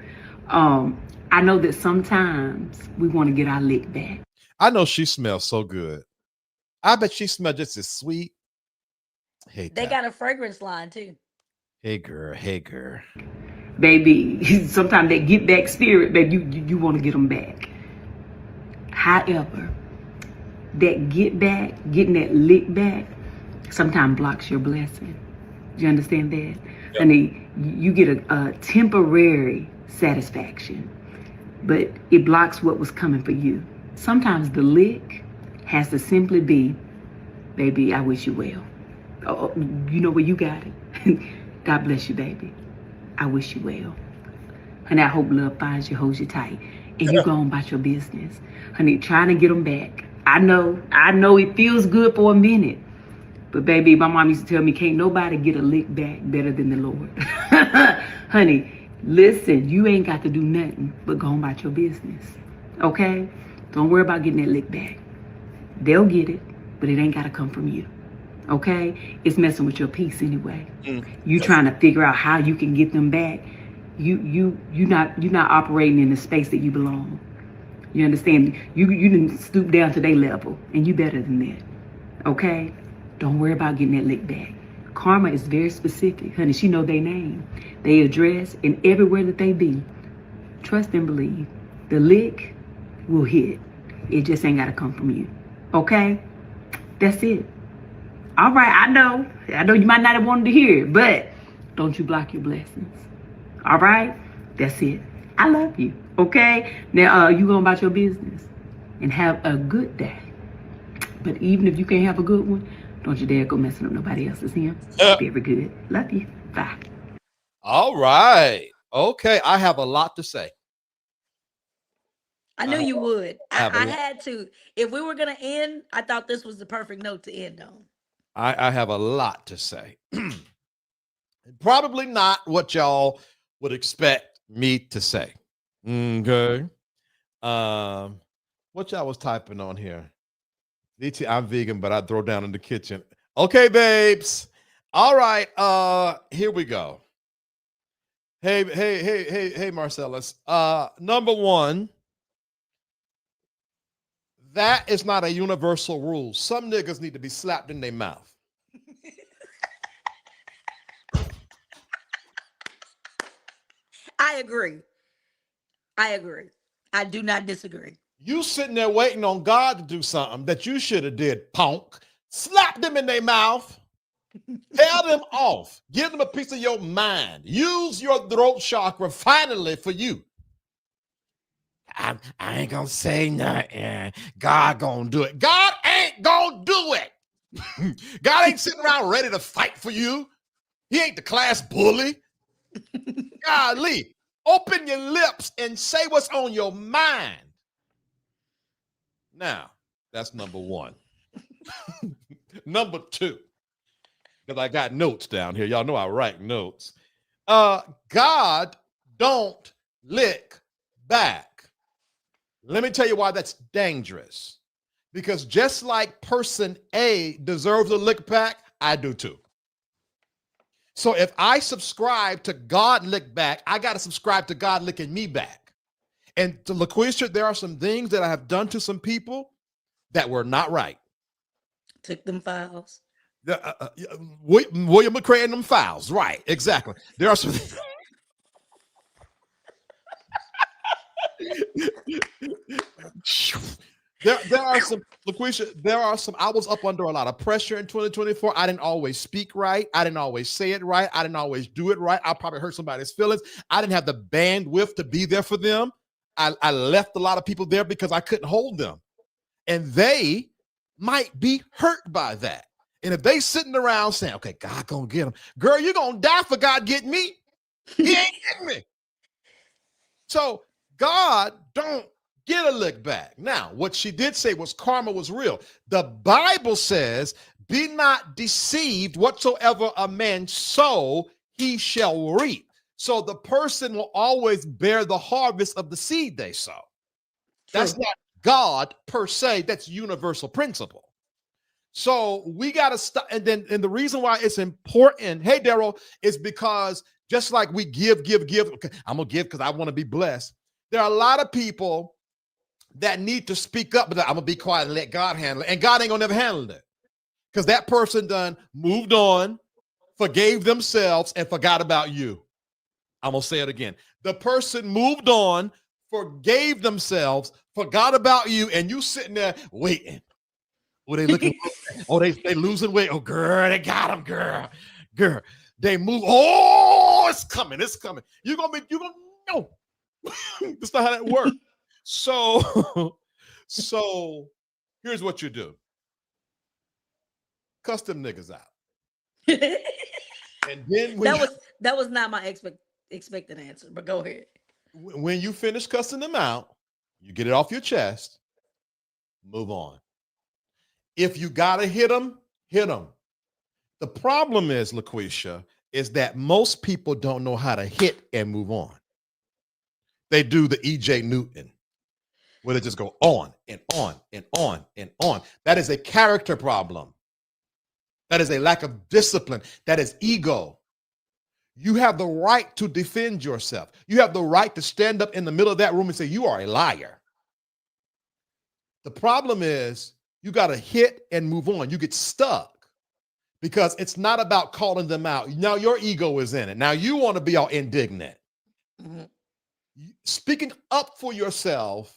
I know that sometimes we want to get our lick back. I know she smells so good. I bet she smells just as sweet. Hey, They got a fragrance line too. hey girl, hey girl. Baby, sometimes that get back spirit, baby, you want to get them back. However, that get back, getting that lick back, sometimes blocks your blessing. Do you understand that? Yep. Honey, you get a temporary satisfaction, but it blocks what was coming for you. Sometimes the lick has to simply be, baby, I wish you well. Oh, you know where you got it. God bless you, baby. I wish you well. Honey, I hope love finds you, holds you tight, and you go on about your business. Honey, trying to get them back. I know it feels good for a minute, but baby, my mom used to tell me, can't nobody get a lick back better than the Lord. Honey, listen, you ain't got to do nothing but go on about your business, okay? Don't worry about getting that lick back. They'll get it, but it ain't got to come from you, okay? It's messing with your peace anyway. You trying to figure out how you can get them back. You're not operating in the space that you belong. You understand? You didn't stoop down to their level, and you better than that, okay? Don't worry about getting that lick back. Karma is very specific, honey. She know their name, their address, and everywhere that they be. Trust and believe. The lick will hit. It just ain't gotta come from you, okay? That's it. All right, I know you might not have wanted to hear it, but don't you block your blessings. All right? That's it. I love you, okay? Now, you go about your business and have a good day. But even if you can't have a good one, don't you dare go messing up nobody else's him. Very good. Love you. Bye. All right. Okay, I have a lot to say. I knew you would. I I had to. If we were gonna end, I thought this was the perfect note to end on. I have a lot to say. Probably not what y'all would expect me to say. Okay. What y'all was typing on here? DT, I'm vegan, but I throw down in the kitchen. Okay, babes. All right. Here we go. Hey, Marcellus. Number one, that is not a universal rule. Some niggas need to be slapped in their mouth. I agree. I do not disagree. You sitting there waiting on God to do something that you should have did, punk. Slap them in their mouth. Tell them off. Give them a piece of your mind. Use your throat chakra finally for you. I ain't gonna say nothing. God gonna do it. God ain't gonna do it. God ain't sitting around ready to fight for you. He ain't the class bully. Golly, open your lips and say what's on your mind. Now, that's number one. Number two, because I got notes down here. Y'all know I write notes. God don't lick back. Let me tell you why that's dangerous. Because just like person A deserves a lick back, I do too. So if I subscribe to God lick back, I got to subscribe to God licking me back. And to LaQuisha, there are some things that I have done to some people that were not right. Took them files. William McCray and them files. Right, exactly. There are some... There are some, LaQuisha, there are some, I was up under a lot of pressure in 2024. I didn't always speak right. I didn't always say it right. I didn't always do it right. I probably hurt somebody's feelings. I didn't have the bandwidth to be there for them. I left a lot of people there because I couldn't hold them. And they might be hurt by that. And if they sitting around saying, okay, God gonna get them. Girl, you're gonna die for God getting me. He ain't getting me. So God don't get a lick back. Now, what she did say was karma was real. The Bible says, be not deceived, whatsoever a man sow, he shall reap. So the person will always bear the harvest of the seed they sow. That's not God per se, that's universal principle. So we got to stop. And the reason why it's important, hey, Daryl, is because just like we give, okay, I'm going to give because I want to be blessed. There are a lot of people that need to speak up, but I'm going to be quiet and let God handle it. And God ain't going to never handle it because that person done moved on, forgave themselves, and forgot about you. I'm going to say it again. The person moved on, forgave themselves, forgot about you, and you sitting there waiting. Oh, they looking. Oh, they losing weight. Oh, girl, they got them, girl. They move. Oh, it's coming. You're gonna know. That's not how that works. So here's what you do. Cuss them niggas out. And then that was not my expected answer, but go ahead. When you finish cussing them out, you get it off your chest, move on. If you gotta hit them, hit them. The problem is, LaQuisha, is that most people don't know how to hit and move on. They do the E.J. Newton, where they just go on and on and on and on. That is a character problem. That is a lack of discipline. That is ego. You have the right to defend yourself. You have the right to stand up in the middle of that room and say, you are a liar. The problem is, you got to hit and move on. You get stuck because it's not about calling them out. Now your ego is in it. Now you want to be all indignant. Mm-hmm. Speaking up for yourself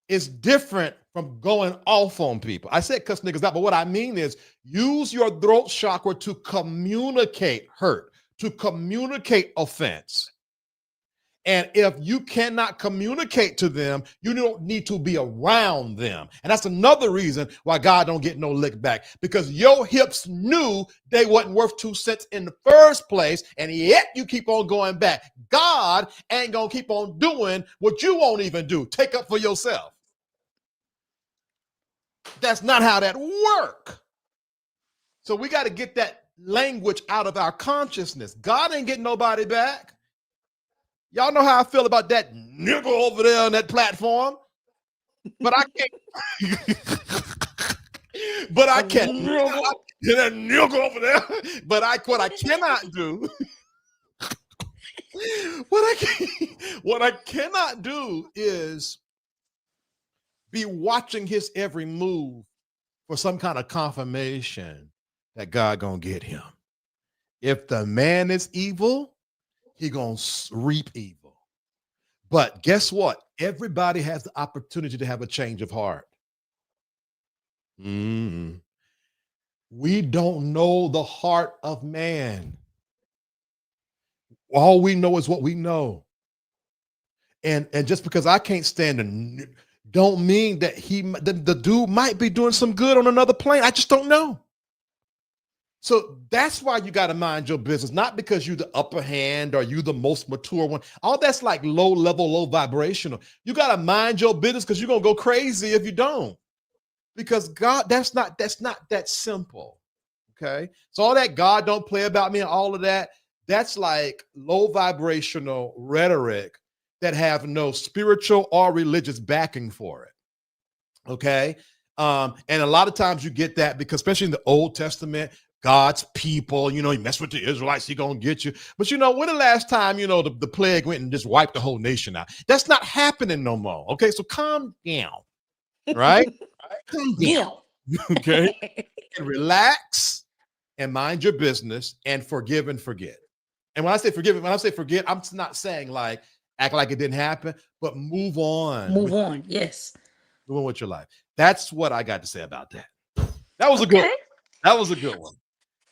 is different from going off on people. I said cuss niggas out, but what I mean is use your throat chakra to communicate hurt, to communicate offense. And if you cannot communicate to them, you don't need to be around them. And that's another reason why God don't get no lick back, because your hips knew they wasn't worth 2 cents in the first place, and yet you keep on going back. God ain't gonna keep on doing what you won't even do. Take up for yourself. That's not how that works. So we got to get that language out of our consciousness. God ain't getting nobody back. Y'all know how I feel about that nigga over there on that platform, but I can't. But I can't. That nigga over there. But what I cannot do. What I cannot do is be watching his every move for some kind of confirmation that God gonna get him. If the man is evil, he gonna reap evil. But guess what? Everybody has the opportunity to have a change of heart. We don't know the heart of man. All we know is what we know. And just because I can't stand don't mean that the dude might be doing some good on another plane. I just don't know. So that's why you got to mind your business, not because you're the upper hand or you the most mature one. All that's like low level, low vibrational. You got to mind your business because you're going to go crazy if you don't. Because God, that's not that simple. Okay. So all that God don't play about me and all of that, that's like low vibrational rhetoric that have no spiritual or religious backing for it. Okay. And a lot of times you get that because especially in the Old Testament, God's people, you mess with the Israelites, he gonna get you. But when the last time, the plague went and just wiped the whole nation out? That's not happening no more. Okay, so calm down, right? Calm down. Okay, and relax and mind your business and forgive and forget. And when I say forget, I'm not saying like act like it didn't happen, but move on. Move on. Yes. Move on with your life. That's what I got to say about that. That was a good one. That was a good one.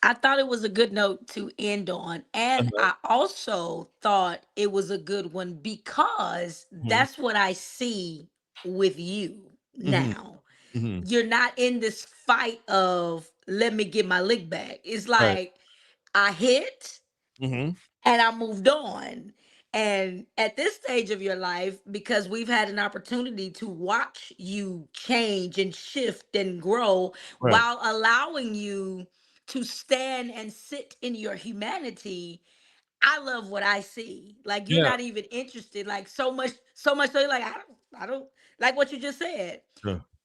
I thought it was a good note to end on. And I also thought it was a good one because that's what I see with you now. You're not in this fight of let me get my lick back. It's like I hit and I moved on. And at this stage of your life, because we've had an opportunity to watch you change and shift and grow while allowing you to stand and sit in your humanity, I love what I see. Like you're not even interested, like so much so you're like, I don't like what you just said.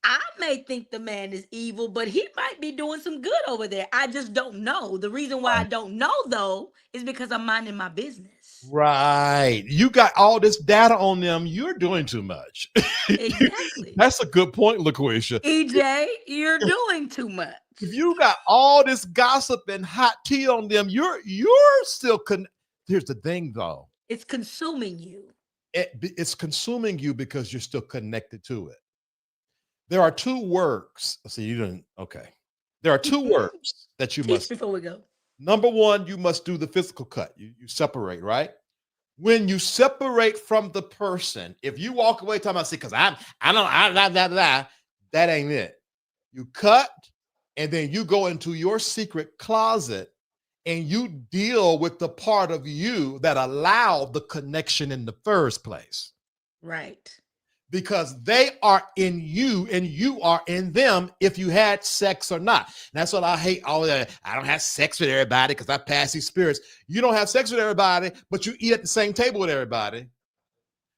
I may think the man is evil, but he might be doing some good over there. I just don't know. The reason why I don't know though is because I'm minding my business. Right. You got all this data on them. You're doing too much. Exactly. That's a good point, LaQuisha. EJ, you're doing too much. If you got all this gossip and hot tea on them, you're still Here's the thing though. It's consuming you. It's consuming you because you're still connected to it. There are two works. See, you didn't. Okay. There are two works that you must. Before we go. Number one, you must do the physical cut. You separate, right? When you separate from the person, if you walk away talking about, see, because that ain't it. You cut, and then you go into your secret closet and you deal with the part of you that allowed the connection in the first place. Right. Because they are in you and you are in them if you had sex or not. And that's what I hate. All that. I don't have sex with everybody because I pass these spirits. You don't have sex with everybody, but you eat at the same table with everybody.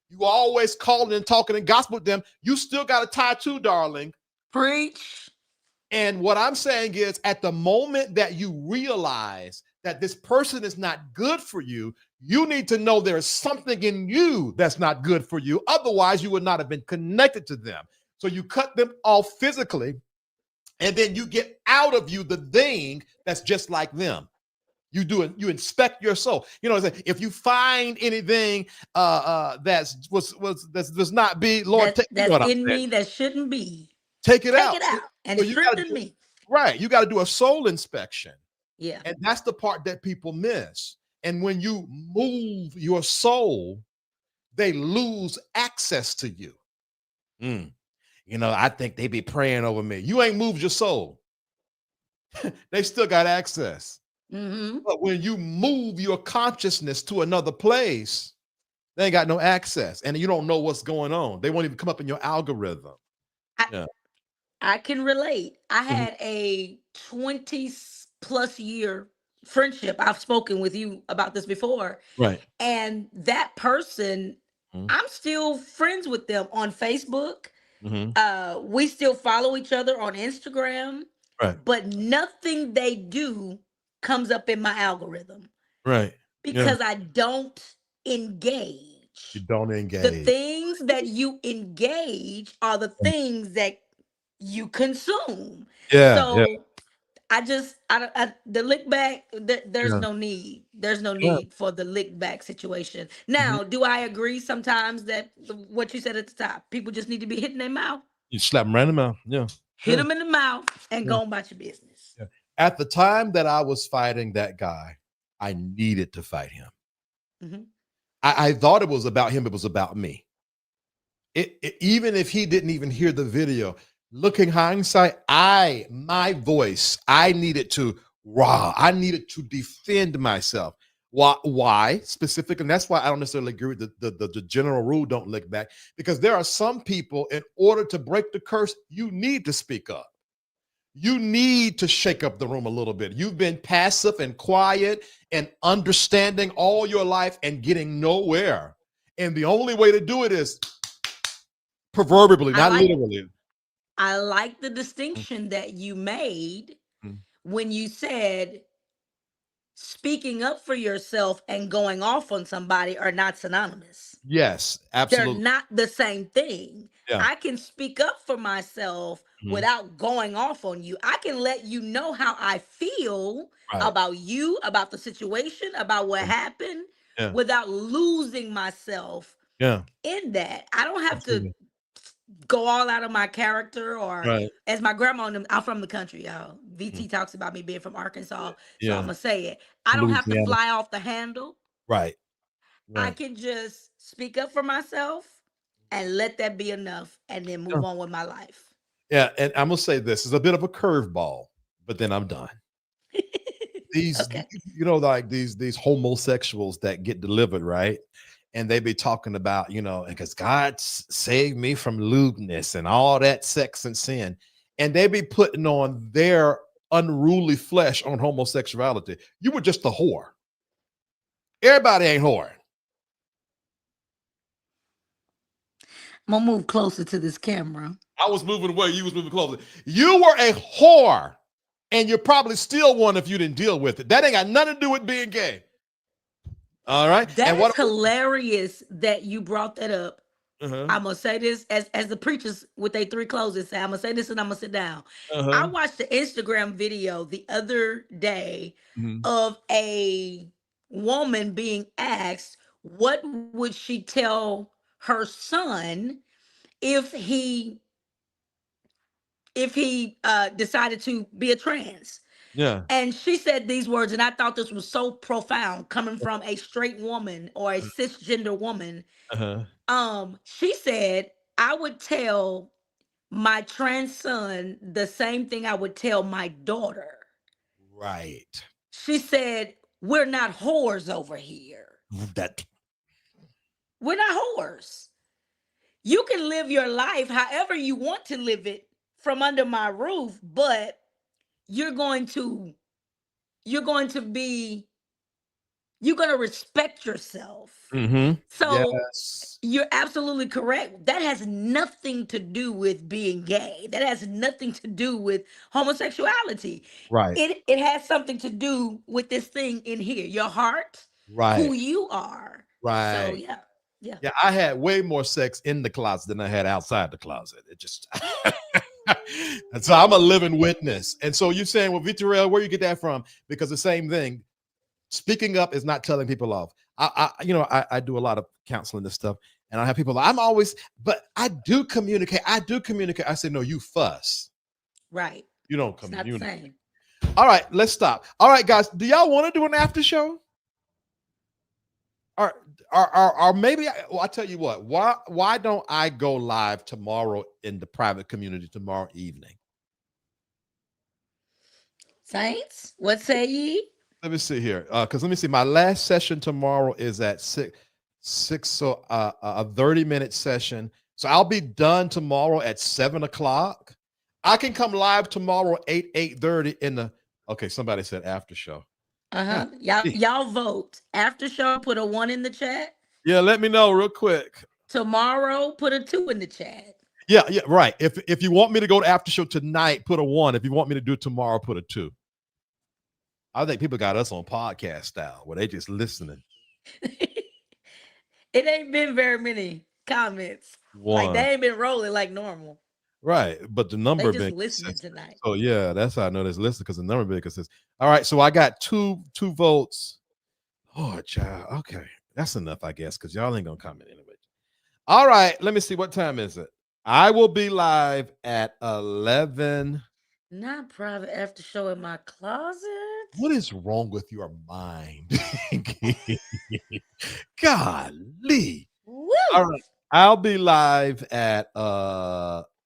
You always calling and talking and gossip with them. You still got a tie too, darling. Preach. And what I'm saying is at the moment that you realize that this person is not good for you, you need to know there's something in you that's not good for you. Otherwise, you would not have been connected to them. So you cut them off physically, and then you get out of you the thing that's just like them. You do it. You inspect your soul. If you find anything that does not be, Lord, that's in me that shouldn't be. Take it out. Take it out and So strengthen me. Right. You got to do a soul inspection. Yeah. And that's the part that people miss. And when you move your soul, they lose access to you. I think they be praying over me. You ain't moved your soul. They still got access. But when you move your consciousness to another place, they ain't got no access. And you don't know what's going on. They won't even come up in your algorithm. I can relate. I had a 20+ year friendship. I've spoken with you about this before. Right. And that person, I'm still friends with them on Facebook. We still follow each other on Instagram. Right. But nothing they do comes up in my algorithm. Right. Because I don't engage. You don't engage. The things that you engage are the things that you consume. Yeah. So the lick back, there's no need. There's no need for the lick back situation. Now, do I agree sometimes that what you said at the top, people just need to be hitting their mouth? You slap them right in the mouth. Yeah. Hit them in the mouth and go about your business. Yeah. At the time that I was fighting that guy, I needed to fight him. I thought it was about him. It was about me. Even if he didn't even hear the video, looking hindsight, my voice, I needed to Wow, I needed to defend myself. Why specifically? And that's why I don't necessarily agree with the general rule, don't look back, because there are some people, in order to break the curse, you need to speak up. You need to shake up the room a little bit. You've been passive and quiet and understanding all your life and getting nowhere. And the only way to do it is proverbially, not literally. I like the distinction that you made when you said speaking up for yourself and going off on somebody are not synonymous. Yes, They're absolutely. not the same thing. Yeah. I can speak up for myself without going off on you. I can let you know how I feel about you, about the situation, about what happened, without losing myself in that. I don't have to go all out of my character, or as my grandma and them, I'm from the country, y'all. VT talks about me being from Arkansas, so I'm gonna say it. I don't have to fly off the handle. Right. I can just speak up for myself and let that be enough, and then move on with my life. Yeah, and I'm gonna say this is a bit of a curveball, but then I'm done. These, like these homosexuals that get delivered, right? And they be talking about, because God saved me from lewdness and all that sex and sin, and they be putting on their unruly flesh on homosexuality. You were just a whore. Everybody ain't whoring. I'm gonna move closer to this camera. I was moving away. You was moving closer. You were a whore, and you're probably still one if you didn't deal with it. That ain't got nothing to do with being gay. All right. That's hilarious that you brought that up. Uh-huh. I'm gonna say this as the preachers with their 3 closes say. I'm gonna say this and I'm gonna sit down. Uh-huh. I watched the Instagram video the other day of a woman being asked what would she tell her son if he decided to be a trans. Yeah. And she said these words, and I thought this was so profound coming from a straight woman or a cisgender woman. Uh-huh. She said, I would tell my trans son the same thing I would tell my daughter. Right. She said, we're not whores over here. We're not whores. You can live your life however you want to live it from under my roof, but you're going to respect yourself. So you're absolutely correct. That has nothing to do with being gay. That has nothing to do with homosexuality. Right. It has something to do with this thing in here, your heart, who you are. Right. So yeah. Yeah, I had way more sex in the closet than I had outside the closet. It just and so I'm a living witness. And so you're saying, well, VTerrillHill, where you get that from? Because the same thing, speaking up is not telling people off. I do a lot of counseling and stuff, and I have people, but I do communicate. I say, no, you fuss. Right. You don't It's not the communicate. same. All right, let's stop. All right, guys, do y'all want to do an after show? Or maybe I'll tell you what. Why don't I go live tomorrow in the private community tomorrow evening? Saints, what say ye? Let me see here, because let me see. My last session tomorrow is at six, so a 30-minute session. So I'll be done tomorrow at 7 o'clock. I can come live tomorrow 8:30 in the. Okay, somebody said after show. Y'all vote. After show, put a 1 in the chat. Yeah, let me know real quick. Tomorrow, put a 2 in the chat. Yeah, right. If you want me to go to after show tonight, put a 1. If you want me to do it tomorrow, put a 2. I think people got us on podcast style where they just listening. It ain't been very many comments. 1. Like they ain't been rolling like normal. Right, but the number They just been listening consistent. tonight. So yeah, that's how I know there's listening, because the number been consistent. All right, so I got two votes. Oh, child. Okay, that's enough, I guess, because y'all ain't gonna comment anyway. All right, let me see. What time is it? I will be live at 11. Not private after show in my closet. What is wrong with your mind? Golly. Woo. All right. I'll be live at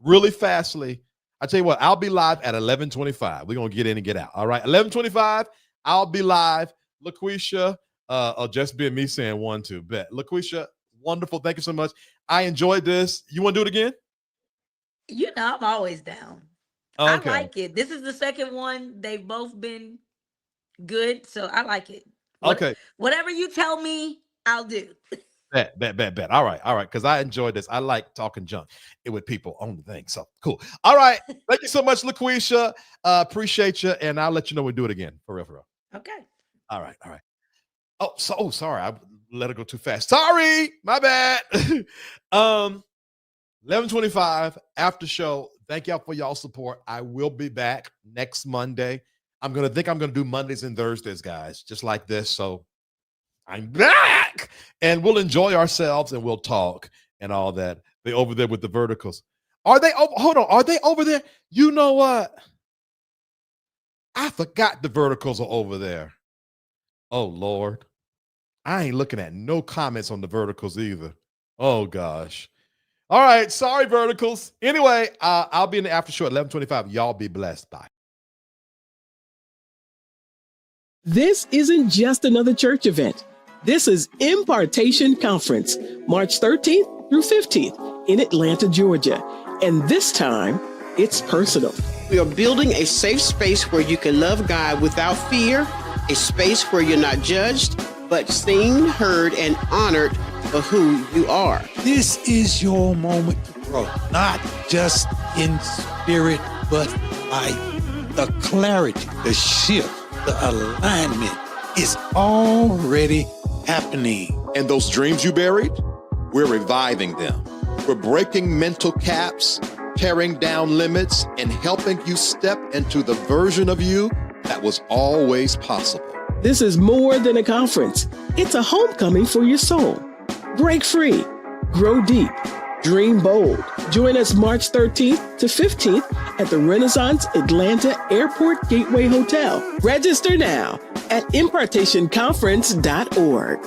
really fastly. I tell you what, I'll be live at 11:25. We're gonna get in and get out. All right, 11:25. I'll be live. LaQuisha, just being me saying 1, 2. Bet. LaQuisha, wonderful. Thank you so much. I enjoyed this. You want to do it again? You know, I'm always down. Okay. I like it. This is the second one. They've both been good, so I like it. Okay. Whatever you tell me, I'll do. Bet. All right. Because I enjoyed this. I like talking junk with people on the thing. So cool. All right. Thank you so much, LaQuisha. Appreciate you. And I'll let you know we do it again. For real. Okay. All right. Oh, sorry. I let it go too fast. Sorry. My bad. 11:25 after show. Thank y'all for y'all support. I will be back next Monday. I'm gonna do Mondays and Thursdays, guys, just like this. So I'm back, and we'll enjoy ourselves and we'll talk and all that. They over there with the verticals. Are they over? Hold on. Are they over there? You know what? I forgot the verticals are over there. Oh, Lord. I ain't looking at no comments on the verticals either. Oh, gosh. All right. Sorry, verticals. Anyway, I'll be in the after show at 11:25. Y'all be blessed. Bye. This isn't just another church event. This is Impartation Conference, March 13th through 15th in Atlanta, Georgia. And this time, it's personal. We are building a safe space where you can love God without fear, a space where you're not judged, but seen, heard, and honored for who you are. This is your moment to grow, not just in spirit, but life. The clarity, the shift, the alignment is already happening. And those dreams you buried, we're reviving them. We're breaking mental caps, tearing down limits, and helping you step into the version of you that was always possible. This is more than a conference. It's a homecoming for your soul. Break free, grow deep, dream bold. Join us March 13th to 15th at the Renaissance Atlanta Airport Gateway Hotel. Register now at impartationconference.org.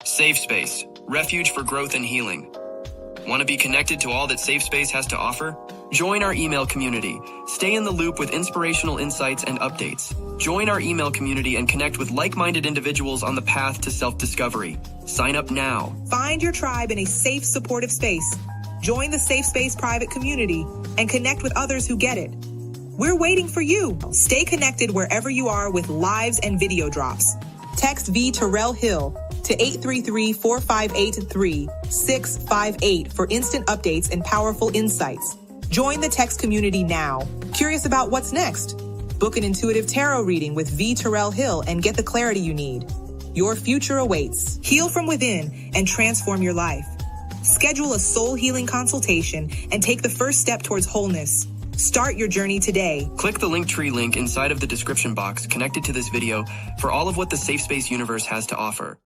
Safe Space, refuge for growth and healing. Want to be connected to all that Safe Space has to offer? Join our email community. Stay in the loop with inspirational insights and updates. Join our email community and connect with like-minded individuals on the path to self-discovery. Sign up now. Find your tribe in a safe, supportive space. Join the Safe Space private community and connect with others who get it. We're waiting for you. Stay connected wherever you are with lives and video drops. Text VTerrillHill to 833-458-3658 for instant updates and powerful insights. Join the text community now. Curious about what's next? Book an intuitive tarot reading with VTerrillHill and get the clarity you need. Your future awaits. Heal from within and transform your life. Schedule a soul healing consultation and take the first step towards wholeness. Start your journey today. Click the Linktree link inside of the description box connected to this video for all of what the Safe Space universe has to offer.